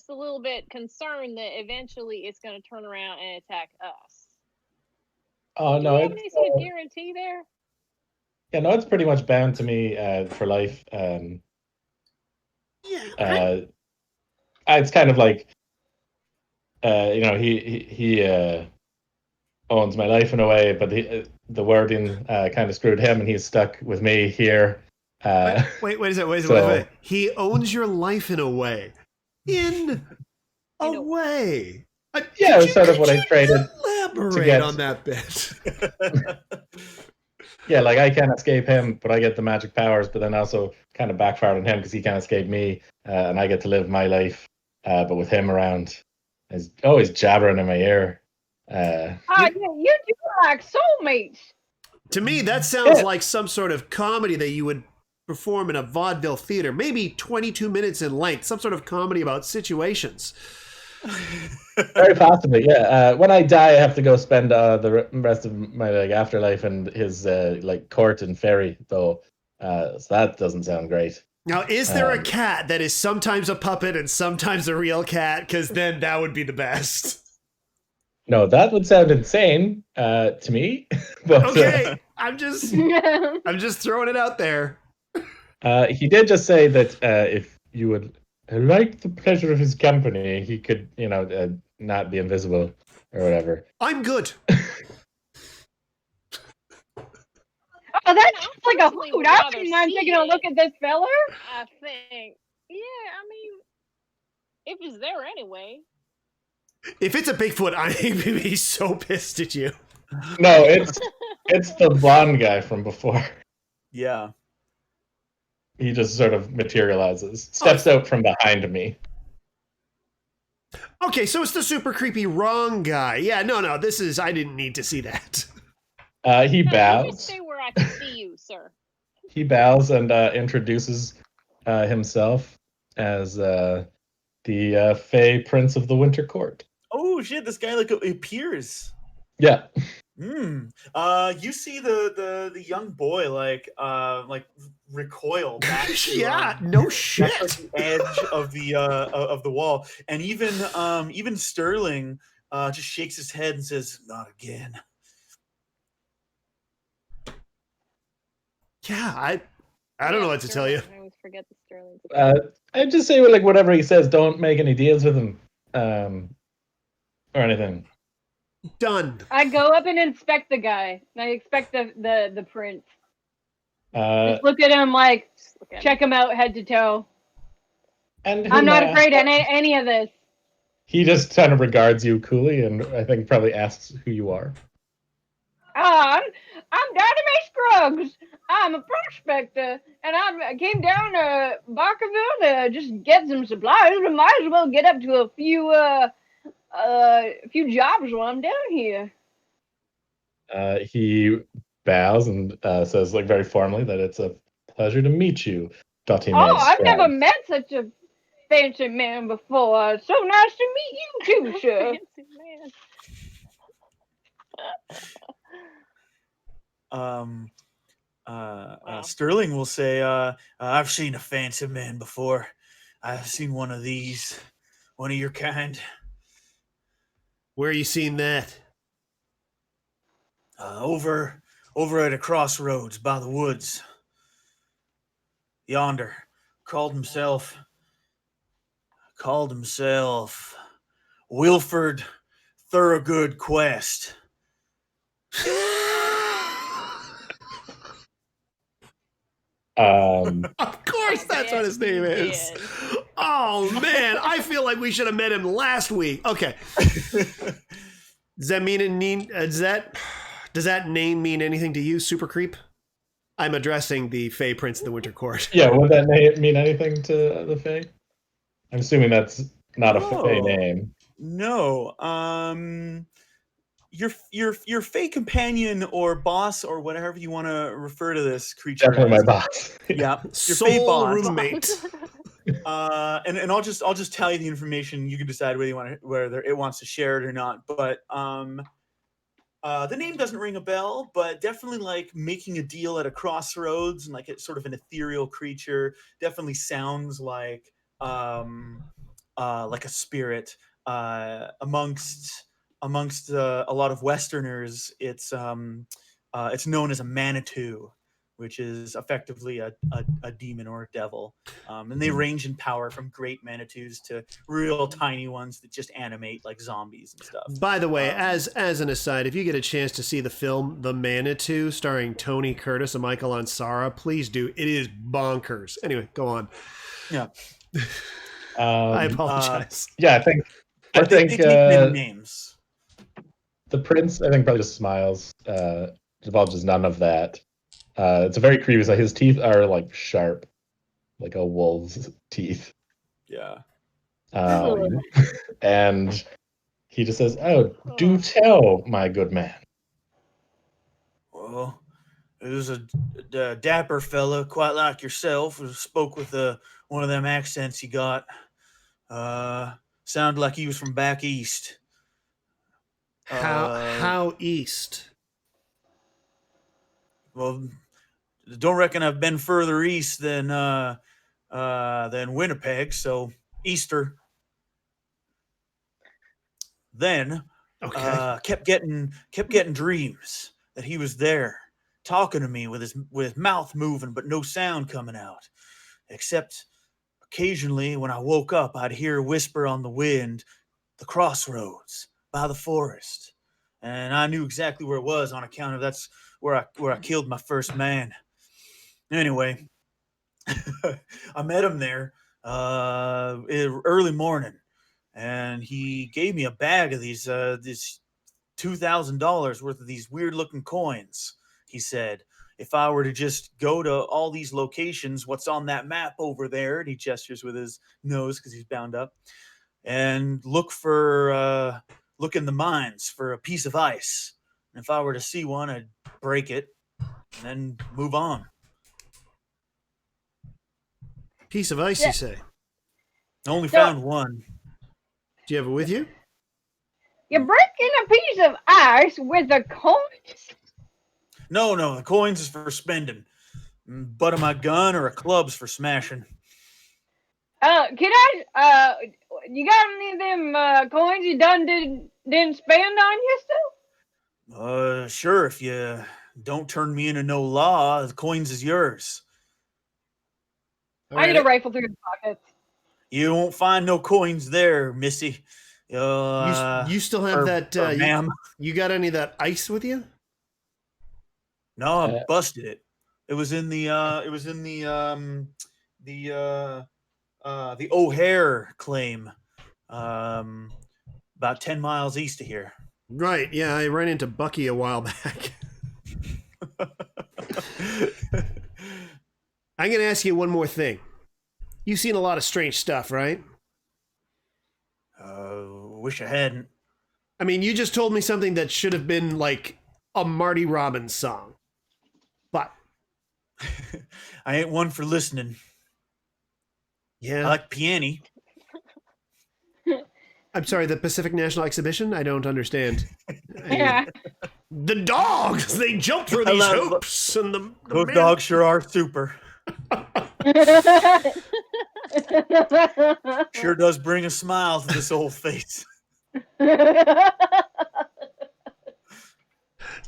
a little bit concerned that eventually it's going to turn around and attack us. Oh Do no, we have any sort of guarantee there? Yeah, no, it's pretty much bound to me for life. It's kind of like, he owns my life in a way, but the wording kind of screwed him, and he's stuck with me here. Wait a second. He owns your life in a way. In a way. Yeah, it was sort of what I traded. Elaborate on that bit. Yeah, like I can't escape him, but I get the magic powers, but then also kind of backfired on him because he can't escape me, and I get to live my life, but with him around. He's always jabbering in my ear. Yeah, you two are like soulmates. To me, that sounds like some sort of comedy that you would perform in a vaudeville theater, maybe 22 minutes in length, some sort of comedy about situations. Very possibly, yeah. When I die, I have to go spend the rest of my afterlife in his court and ferry, though. So that doesn't sound great. Now, is there a cat that is sometimes a puppet and sometimes a real cat? Because then that would be the best. No, that would sound insane to me. But, okay, I'm just throwing it out there. He did just say that if you would like the pleasure of his company, he could, not be invisible or whatever. I'm good. Oh, that sounds like a hoot. I wouldn't mind taking a look at this fella. I think. Yeah, I mean, if he's there anyway. If it's a Bigfoot, I'm going to be so pissed at you. No, it's the blonde guy from before. Yeah. He just sort of materializes, steps out from behind me. Okay, so it's the super creepy wrong guy. Yeah, no, I didn't need to see that. He bows. Just stay where I can see you, sir. He bows and introduces himself as the Fey Prince of the Winter Court. Oh shit! This guy appears. Yeah. You see the young boy recoil back. To, no shit. Back to the edge of the wall, and even Sterling just shakes his head and says, "Not again." Yeah, I don't know what to tell you. I always forget the Sterling. I just say whatever he says. Don't make any deals with him, or anything. Done. I go up and inspect the guy. I expect the prince. Just look at him, check him out head to toe. And I'm not afraid of any of this. He just kind of regards you coolly, and I think probably asks who you are. I'm Dotty Skruggs. I'm a prospector, and I came down to Barkerville to just get some supplies. I might as well get up to a few jobs while I'm down here. He bows and says, very formally, that it's a pleasure to meet you, Dotty. Oh, I've never met such a fancy man before. So nice to meet you too, sir. Fancy man. Sterling will say, "I've seen a fancy man before. I've seen one of these, one of your kind." Where are you seeing that? Over over at a crossroads by the woods. Yonder. Called himself Wilford Thorogood Quest. Of course, that's what his name Yes, he is. did. Oh man, I feel like we should have met him last week. Okay. Does that mean does that name mean anything to you, Super Creep? I'm addressing the Fey Prince of the Winter Court. Yeah, would that name mean anything to the Fae? I'm assuming that's not a Fae name. No. Your Fey companion or boss or whatever you want to refer to this creature. Definitely as. my boss. Yeah. Your Fey Soul boss. roommate. And I'll just tell you the information. You can decide whether it wants to share it or not. But the name doesn't ring a bell, but definitely like making a deal at a crossroads and like it's sort of an ethereal creature. Definitely sounds like a spirit. Amongst a lot of Westerners, it's known as a Manitou, which is effectively a demon or a devil. And they range in power from great Manitous to real tiny ones that just animate like zombies and stuff. By the way, as an aside, if you get a chance to see the film The Manitou starring Tony Curtis and Michael Ansara, please do. It is bonkers. Anyway, go on. Yeah. I apologize. Yeah, I think They take many names. the prince, I think, probably just smiles. Divulges none of that. It's a very creepy. So his teeth are like sharp, like a wolf's teeth. Yeah. And he just says, "Oh, do tell, my good man." Well, it was a dapper fella, quite like yourself, who spoke with one of them accents you got. Sounded like he was from back east. How east? Well, don't reckon I've been further east than Winnipeg, so Easter. Then Okay. kept getting dreams that he was there, talking to me with his mouth moving but no sound coming out, except occasionally when I woke up, I'd hear a whisper on the wind, the crossroads by the forest, and I knew exactly where it was on account of that's where I killed my first man. Anyway, I met him there early morning, and he gave me a bag of these this $2,000 worth of these weird looking coins. He said, if I were to just go to all these locations, what's on that map over there, and he gestures with his nose because he's bound up, and look in the mines for a piece of ice. And if I were to see one, I'd break it and then move on. Piece of ice, you say? I only found one. Do you have it with you? You're breaking a piece of ice with a coin? No, the coins is for spending. Butt of my gun or a club's for smashing. Can I, you got any of them coins you didn't spend on yourself? Sure, if you don't turn me into no law, the coins is yours. I need to rifle through the pockets. You won't find no coins there, missy. You still have that, ma'am. You got any of that ice with you? No, I busted it. It was in the O'Hare claim, about 10 miles east of here. Right, yeah, I ran into Bucky a while back. I'm going to ask you one more thing. You've seen a lot of strange stuff, right? Wish I hadn't. I mean, you just told me something that should have been like a Marty Robbins song. But I ain't one for listening. yeah. I like piano. I'm sorry, the Pacific National Exhibition? I don't understand. Yeah. The dogs, they jump through these hoops. And Those dogs sure are super. Sure does bring a smile to this old face.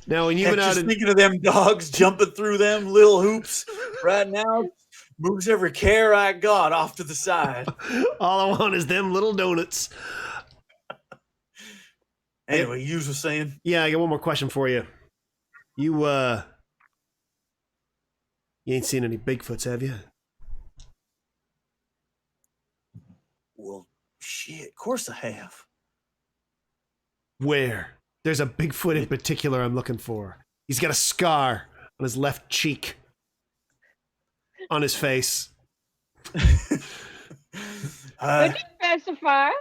Now, when you've Heck, been out just in, thinking of them dogs jumping through them little hoops right now moves every care I got off to the side. all I want is them little donuts. Anyway, you were saying? Yeah, I got one more question for you. You ain't seen any Bigfoots, have you? Well, shit, of course I have. Where? There's a Bigfoot in particular I'm looking for. He's got a scar on his left cheek. On his face. Could you specify?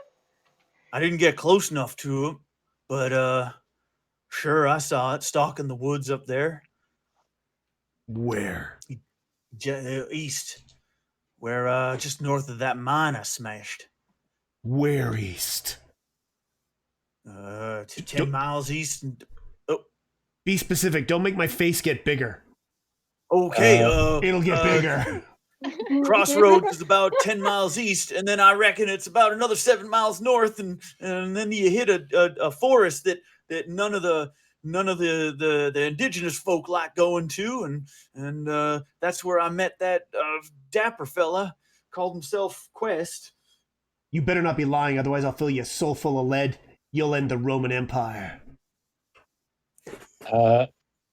I didn't get close enough to him, but sure, I saw it stalking the woods up there. Where? East, where just north of that mine I smashed. Where east? 10 miles east. And, Be specific. Don't make my face get bigger. okay, It'll get bigger. Crossroads is about 10 miles east, and then I reckon it's about another 7 miles north, and then you hit a forest that none of the indigenous folk like going to, and that's where I met that dapper fella, called himself Quest. You better not be lying, otherwise I'll fill you so full of lead, you'll end the Roman Empire.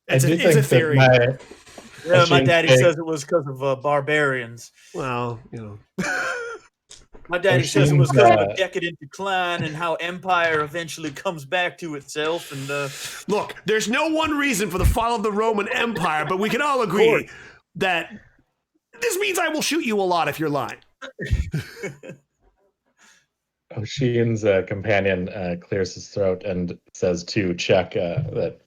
It's a theory. Yeah, my daddy says it was because of barbarians. Well, you know. My daddy says it was because of a decadent decline and how empire eventually comes back to itself. And look, there's no one reason for the fall of the Roman Empire, but we can all agree that this means I will shoot you a lot if you're lying. Oisin's companion clears his throat and says to Chuck that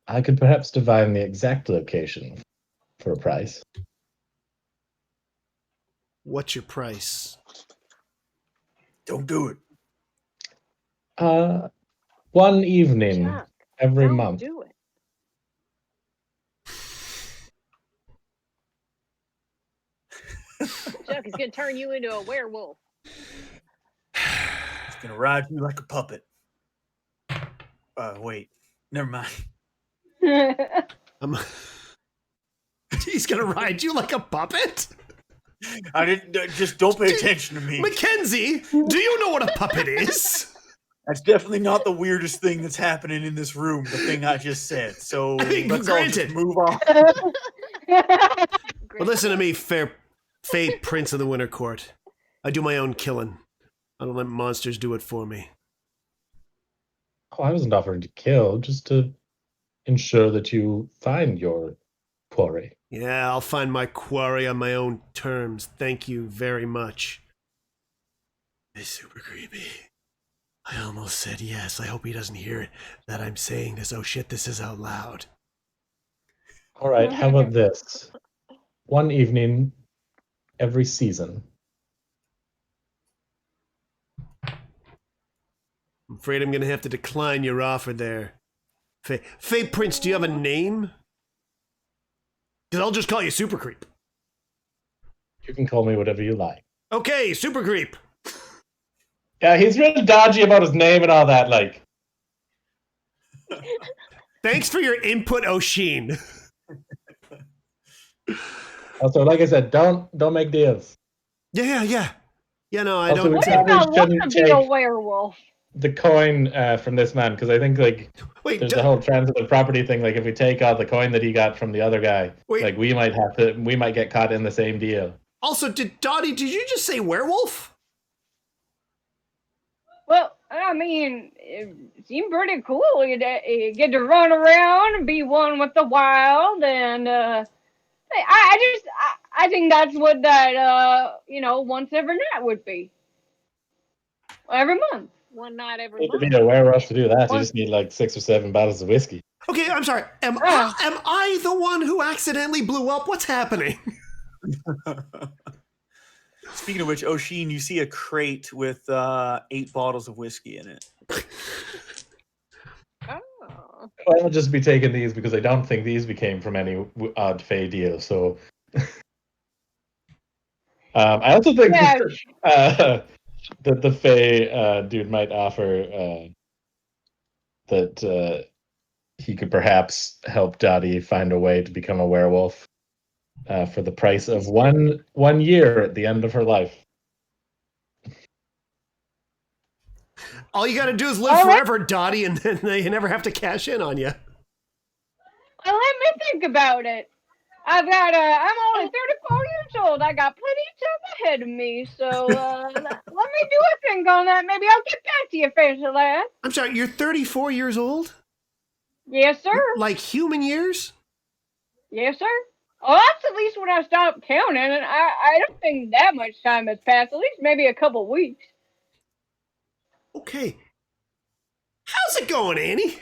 I could perhaps divine the exact location for a price. What's your price? Don't do it. One evening Chuck, every don't month. do it. Chuck is gonna turn you into a werewolf. It's gonna ride you like a puppet. Wait, never mind. He's gonna ride you like a puppet? I didn't. Just don't pay attention to me. Mackenzie, do you know what a puppet is? That's definitely not the weirdest thing that's happening in this room. The thing I just said. So let's all just move on. But listen to me, Fey Prince of the Winter Court. I do my own killing. I don't let monsters do it for me. Oh, I wasn't offering to kill, just to ensure that you find your quarry. Yeah, I'll find my quarry on my own terms. Thank you very much. It's super creepy. I almost said yes. I hope he doesn't hear it, that I'm saying this. Oh shit, this is out loud. All right, how about this? One evening every season. I'm afraid I'm going to have to decline your offer there. Fey Prince, do you have a name? Because I'll just call you Super Creep. You can call me whatever you like. Okay, Super Creep. Yeah, he's really dodgy about his name and all that, like. Thanks for your input, Oisin. Also, like I said, don't make deals. Yeah. Yeah, no, I Also, don't. we What if I probably want shouldn't to be a take werewolf? the coin from this man, because I think like Wait, there's the whole transitive property thing. Like if we take all the coin that he got from the other guy, like we might get caught in the same deal. Also, Dotty, did you just say werewolf? Well, I mean, it seemed pretty cool. You get to run around and be one with the wild, and I think that's what that once every night would be. Every month. One night every You month. need a werewolf to do that. You just need like 6 or 7 bottles of whiskey. Okay, I'm sorry. Am I the one who accidentally blew up? What's happening? Speaking of which, Oisin, you see a crate with 8 bottles of whiskey in it. Oh. I'll just be taking these because I don't think these became from any odd Fey deal. So, I also think that the Fey dude might offer that he could perhaps help Dotty find a way to become a werewolf for the price of one year at the end of her life. All you got to do is live All right. forever, Dotty, and then they never have to cash in on you. Well, let me think about it. I'm only 34 years old. I got plenty of time ahead of me, so let me do a think on that. Maybe I'll get back to you, Fancy Lad. I'm sorry, you're 34 years old? Yes, sir. Like human years? Yes, sir. Well, that's at least when I stopped counting, and I don't think that much time has passed. At least maybe a couple weeks. Okay. How's it going, Annie?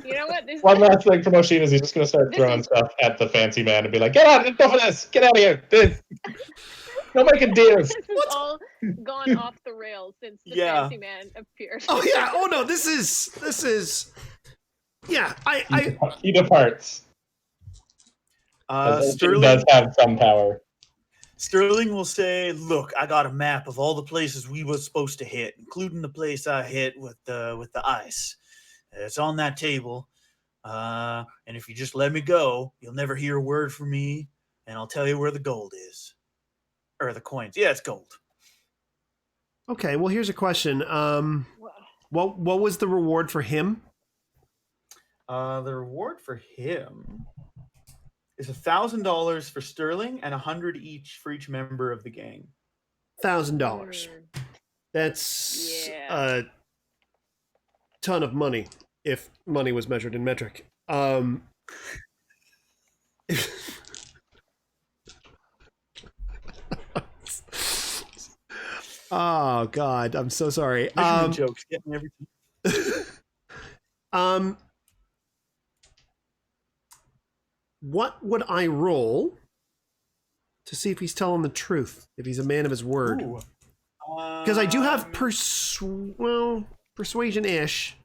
You know what? One last thing from Oisin is he's just going to start throwing stuff at the fancy man and be like, get out, enough of this, get out of here. No making deals. This has all gone off the rails since the fancy man appeared. Oh yeah. Oh no. This is. Yeah. He departs. Sterling does have some power. Sterling will say, "Look, I got a map of all the places we were supposed to hit, including the place I hit with the ice. It's on that table, and if you just let me go, you'll never hear a word from me, and I'll tell you where the gold is, or the coins. Yeah, it's gold." Okay. Well, here's a question. What was the reward for him? The reward for him is $1,000 for Sterling and $100 each for each member of the gang. $1,000. That's a ton of money if money was measured in metric. Oh God, I'm so sorry. Jokes get me every time. What would I roll to see if he's telling the truth? If he's a man of his word? Because I do have persuasion-ish.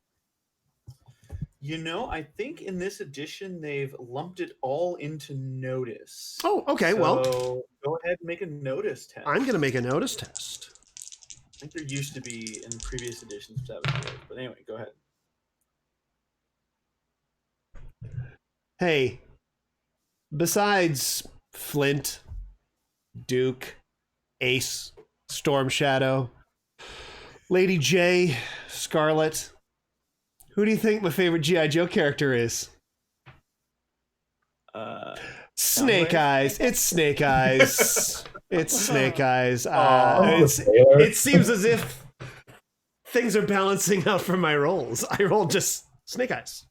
You know, I think in this edition they've lumped it all into notice. Oh, okay. So well, go ahead and make a notice test. I'm going to make a notice test. I think there used to be in previous editions, but anyway, go ahead. Hey, besides Flint, Duke, Ace, Storm Shadow, Lady J, Scarlet, who do you think my favorite G.I. Joe character is? Snake Eyes. It's Snake Eyes. It's Snake Eyes. It seems as if things are balancing out for my rolls. I rolled just Snake Eyes.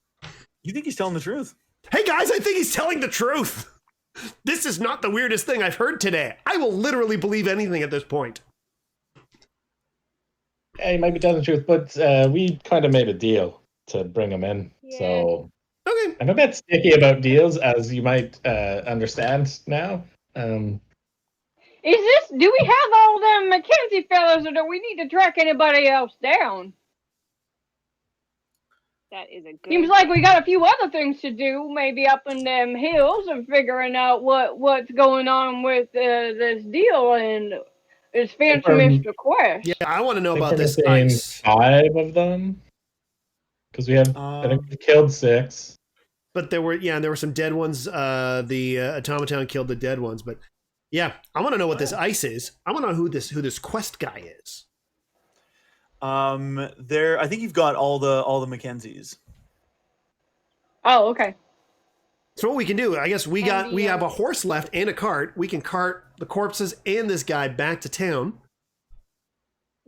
You think he's telling the truth? Hey guys, I think he's telling the truth. This is not the weirdest thing I've heard today. I will literally believe anything at this point. Yeah, he might be telling the truth, but we kind of made a deal to bring him in. Yeah. So Okay. I'm a bit sticky about deals, as you might understand now. Do we have all them Mackenzie fellas, or do we need to track anybody else down? That is a good. Seems like we got a few other things to do, maybe up in them hills and figuring out what's going on with this deal and this fancy Mr. Quest. Yeah, I want to know about we're this missing ice. 5 of them. Because we have, I think we killed 6. But there were some dead ones. The automaton killed the dead ones. But yeah, I want to know what this ice is. I want to know who this quest guy is. I think you've got all the Mackenzies. Oh, okay. So what we can do, I guess we have a horse left and a cart. We can cart the corpses and this guy back to town.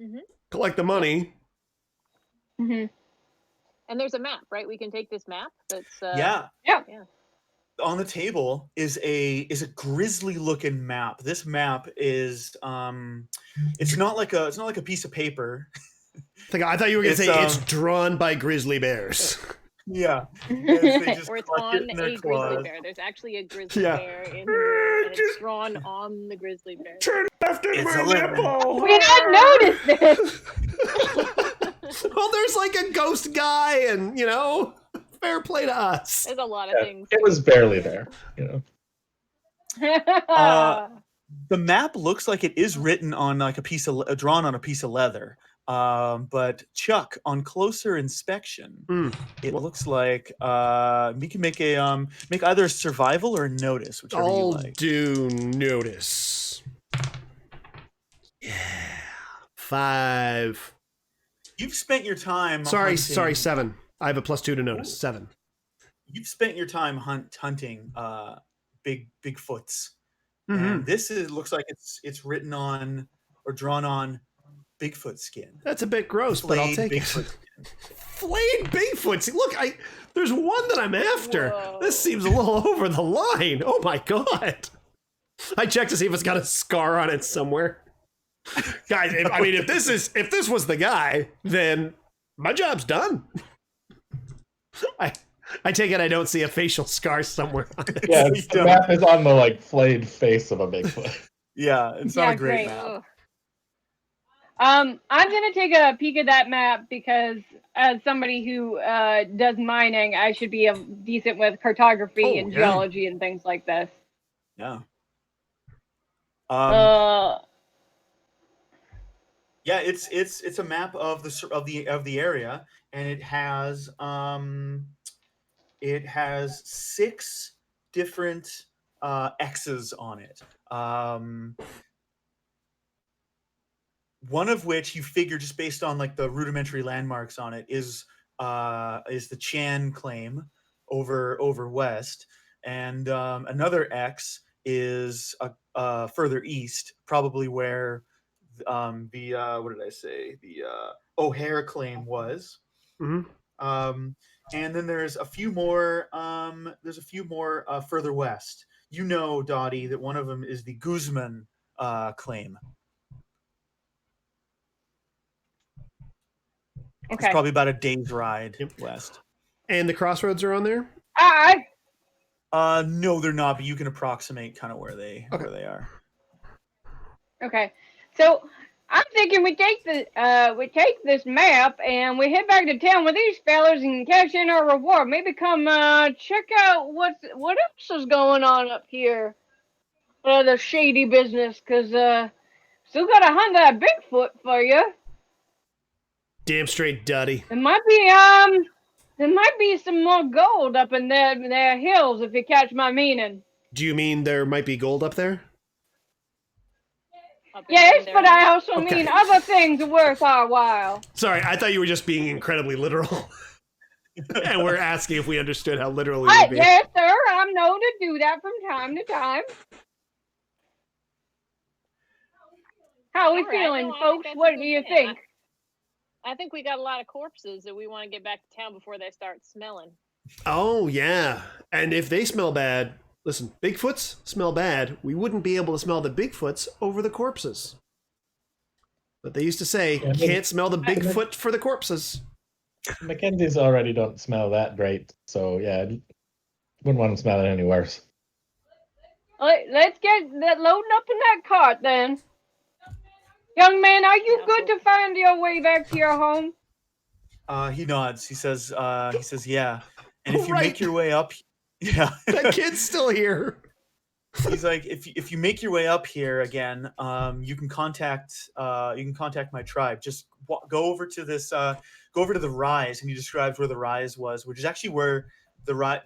Mm-hmm. Collect the money. Mm-hmm. And there's a map, right? We can take this map. That's Yeah. On the table is a grisly looking map. This map is it's not like a piece of paper. I thought you were going to say it's drawn by grizzly bears. Yeah. Or it's on a grizzly bear. There's actually a grizzly bear in here, and it's drawn on the grizzly bear. Turn left in my nipple. We didn't notice this. Well, there's like a ghost guy, and fair play to us. There's a lot of things. It was barely there, The map looks like it is written on like drawn on a piece of leather. But Chuck, on closer inspection, it looks like we can make either a survival or a notice, whichever you I'll like. do notice. Yeah. 5. You've spent your time. Sorry, hunting, 7. I have a +2 to notice. 7. You've spent your time hunting Bigfoots, Mm-hmm. and this looks like it's written on or drawn on Bigfoot skin. That's a bit gross, but I'll take Bigfoot it. Flayed Bigfoot. See, look, there's one that I'm after. Whoa. This seems a little over the line. Oh my god. I checked to see if it's got a scar on it somewhere. Guys, if this was the guy, then my job's done. I take it I don't see a facial scar somewhere on it. Yeah, the map is on the like flayed face of a Bigfoot. Yeah, it's not a great map. Ugh. I'm gonna take a peek at that map because as somebody who does mining, I should be decent with cartography and geology and things like this. Yeah. Yeah, it's a map of the area, and it has 6 different X's on it. One of which you figure, just based on like the rudimentary landmarks on it, is the Chan claim over west, and another X is further east, probably where the O'Hare claim was. Mm-hmm. And then there's a few more further west. You know, Dotty, that one of them is the Guzman claim. Okay. It's probably about a day's ride west. And the crossroads are on there? No, they're not, but you can approximate kind of where they are. Okay. So I'm thinking we take this map and we head back to town with these fellas and cash in our reward. Maybe come check out what else is going on up here. The shady business, cause still gotta hunt that Bigfoot for you. Damn straight, Dotty. There might be some more gold up in their hills, if you catch my meaning. Do you mean there might be gold up there? Yes, but I also mean other things worth our while. Sorry, I thought you were just being incredibly literal. And we're asking if we understood how literal you would be. Yes, sir. I'm known to do that from time to time. How are we feeling, folks? What do you think? I think we got a lot of corpses that we want to get back to town before they start smelling. Oh, yeah. And if they smell bad, listen, Bigfoots smell bad. We wouldn't be able to smell the Bigfoots over the corpses. But they used to say, can't smell the Bigfoot for the corpses. Mackenzie's already don't smell that great, so yeah, wouldn't want them smelling any worse. Let's get that loading up in that cart then. Young man, are you good to find your way back to your home? He nods. He says, yeah. And if you make your way up, yeah. That kid's still here. He's like, if you make your way up here again, you can contact my tribe. Just go over to the rise, and he describes where the rise was, which is actually where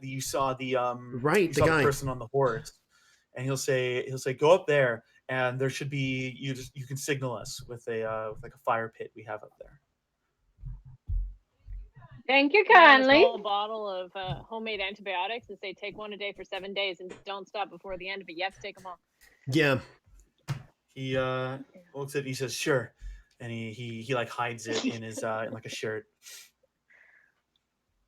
you saw the person on the horse, and he'll say go up there, and there should be you can signal us with a fire pit we have up there. Thank you kindly. A small bottle of homemade antibiotics and say take one a day for 7 days and don't stop before the end of it. You have to take them all. Yeah. He looks at it, he says sure, and he like hides it in his in like a shirt.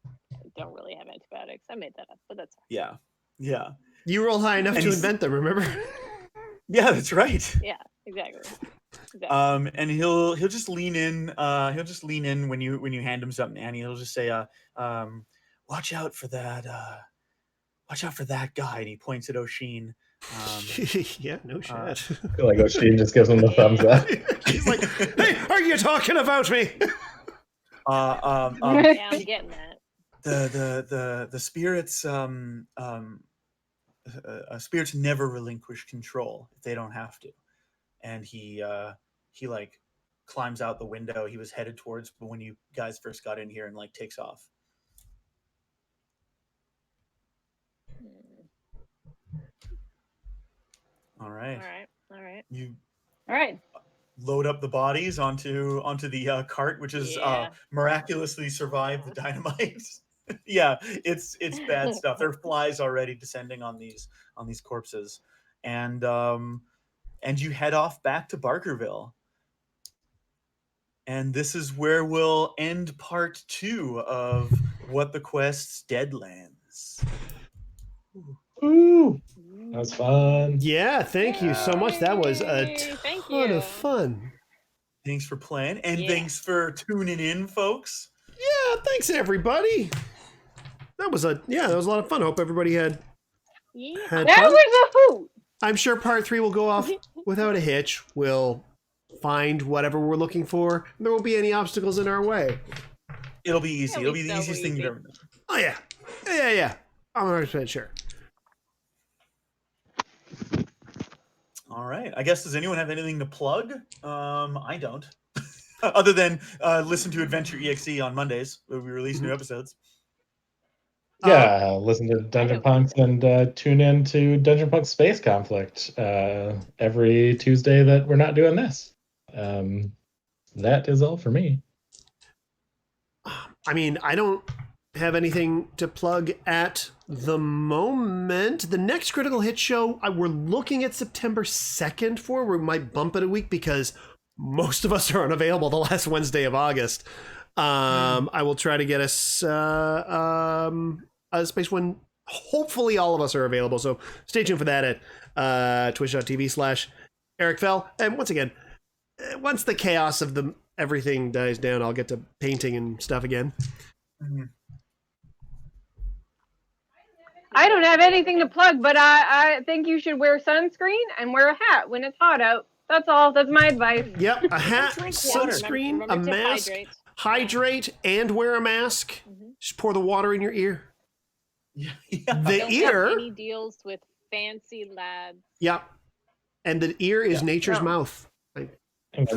I don't really have antibiotics. I made that up, but that's fine. Yeah. You rolled high enough to invent them, remember? Yeah, that's right. Yeah, exactly. And he'll just lean in. He'll just lean in when you hand him something, and he'll just say, "Watch out for that. Watch out for that guy." And he points at Oisin. Yeah, no shit. I feel like Oisin just gives him the thumbs up. He's like, "Hey, are you talking about me?" Yeah, I'm getting that. The spirits spirits never relinquish control if they don't have to. And he like climbs out the window he was headed towards when you guys first got in here and like takes off. All right. All right. You All right. load up the bodies onto the cart, which is miraculously survived the dynamite. Yeah, it's bad stuff. There are flies already descending on these corpses, and you head off back to Barkerville. And this is where we'll end part 2 of What the Quest's Deadlands. Ooh, that was fun. Yeah, thank you so much. That was a Thank ton you. of fun. Thanks for playing, and thanks for tuning in, folks. Yeah, thanks everybody. That was a lot of fun. Hope everybody had That fun. was a hoot. I'm sure part 3 will go off without a hitch. We'll find whatever we're looking for. There won't be any obstacles in our way. It'll be easy. It'll be the so easiest thing easy. you've ever done. Oh yeah. I'm 100% sure. All right. I guess, does anyone have anything to plug? I don't. Other than listen to Adventure.exe on Mondays, where we release new episodes. Yeah, listen to Dungeon Punks and tune in to Dungeon Punks Space Conflict every Tuesday that we're not doing this. That is all for me. I mean, I don't have anything to plug at the moment. The next Critical Hit show, we're looking at September 2nd for. We might bump it a week because most of us are unavailable the last Wednesday of August. I will try to get us a space when hopefully all of us are available. So stay tuned for that at twitch.tv/Eric Fell. And once again, once the chaos of everything dies down, I'll get to painting and stuff again. I don't have anything to plug, but I think you should wear sunscreen and wear a hat when it's hot out. That's all. That's my advice. Yep, a hat, Drink water. sunscreen, Remember a to mask, hydrate. and wear a mask. Just pour the water in your ear. Yeah. The Don't ear, have any deals with fancy lads. yep, and the ear is nature's mouth. And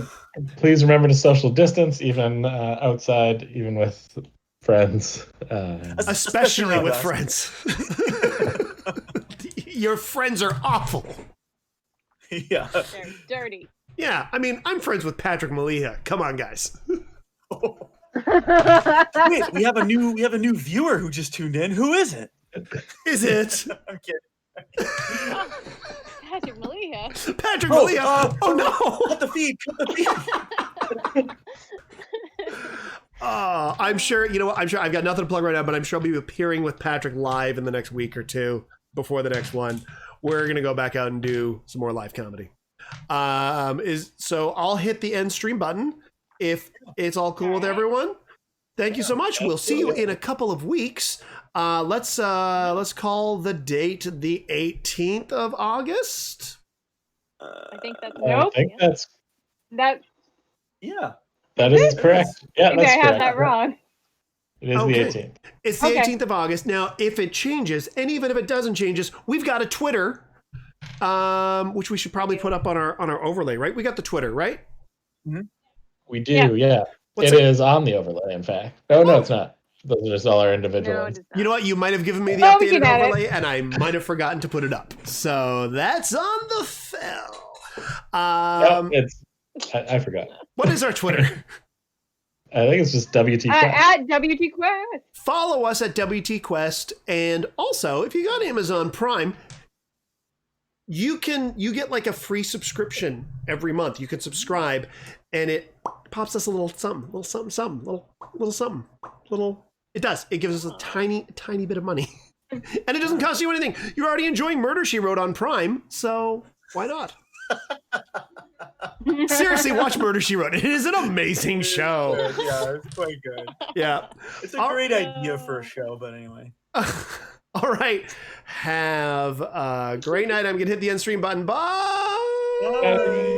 please remember to social distance, even outside, even with friends. Especially with us. friends. Your friends are awful. Yeah. They're dirty. Yeah, I mean, I'm friends with Patrick Maliha. Come on, guys. Wait, we have a new viewer who just tuned in. Who is it? Is it I'm kidding. Patrick Maliha. Patrick Maliha? Oh no! Cut the feed. I'm sure. You know what? I'm sure I've got nothing to plug right now, but I'm sure I'll be appearing with Patrick live in the next week or two before the next one. We're gonna go back out and do some more live comedy. So I'll hit the end stream button if it's all cool with everyone. Thank you so much. We'll see you in a couple of weeks. Let's call the date the 18th of August. I think that's Nope. I think that Yeah. is correct. Yeah, I think that's I have correct. that wrong. It is Okay. the 18th. It's the Okay. 18th of August. Now, if it changes, and even if it doesn't changes, we've got a Twitter, which we should probably put up on our overlay, right? We got the Twitter, right? We do, yeah. What's It is on the overlay, in fact. Oh, no, it's not. Those are just all our individual No, it ones. is not. You know what? You might have given me the Well, we updated can add it. overlay, and I might have forgotten to put it up. So that's on the fell. I forgot. What is our Twitter? I think it's just WT. At WT Quest. Follow us at WT Quest, and also if you got Amazon Prime, you get like a free subscription every month. You can subscribe, and it pops us a little something, It does. It gives us a tiny bit of money, and it doesn't cost you anything. You're already enjoying Murder, She Wrote on Prime, so why not? Seriously, watch Murder, She Wrote. It is an amazing show. Yeah, it's quite good. Yeah. It's a great idea for a show, but anyway. All right. Have a great night. I'm going to hit the end stream button. Bye. Bye.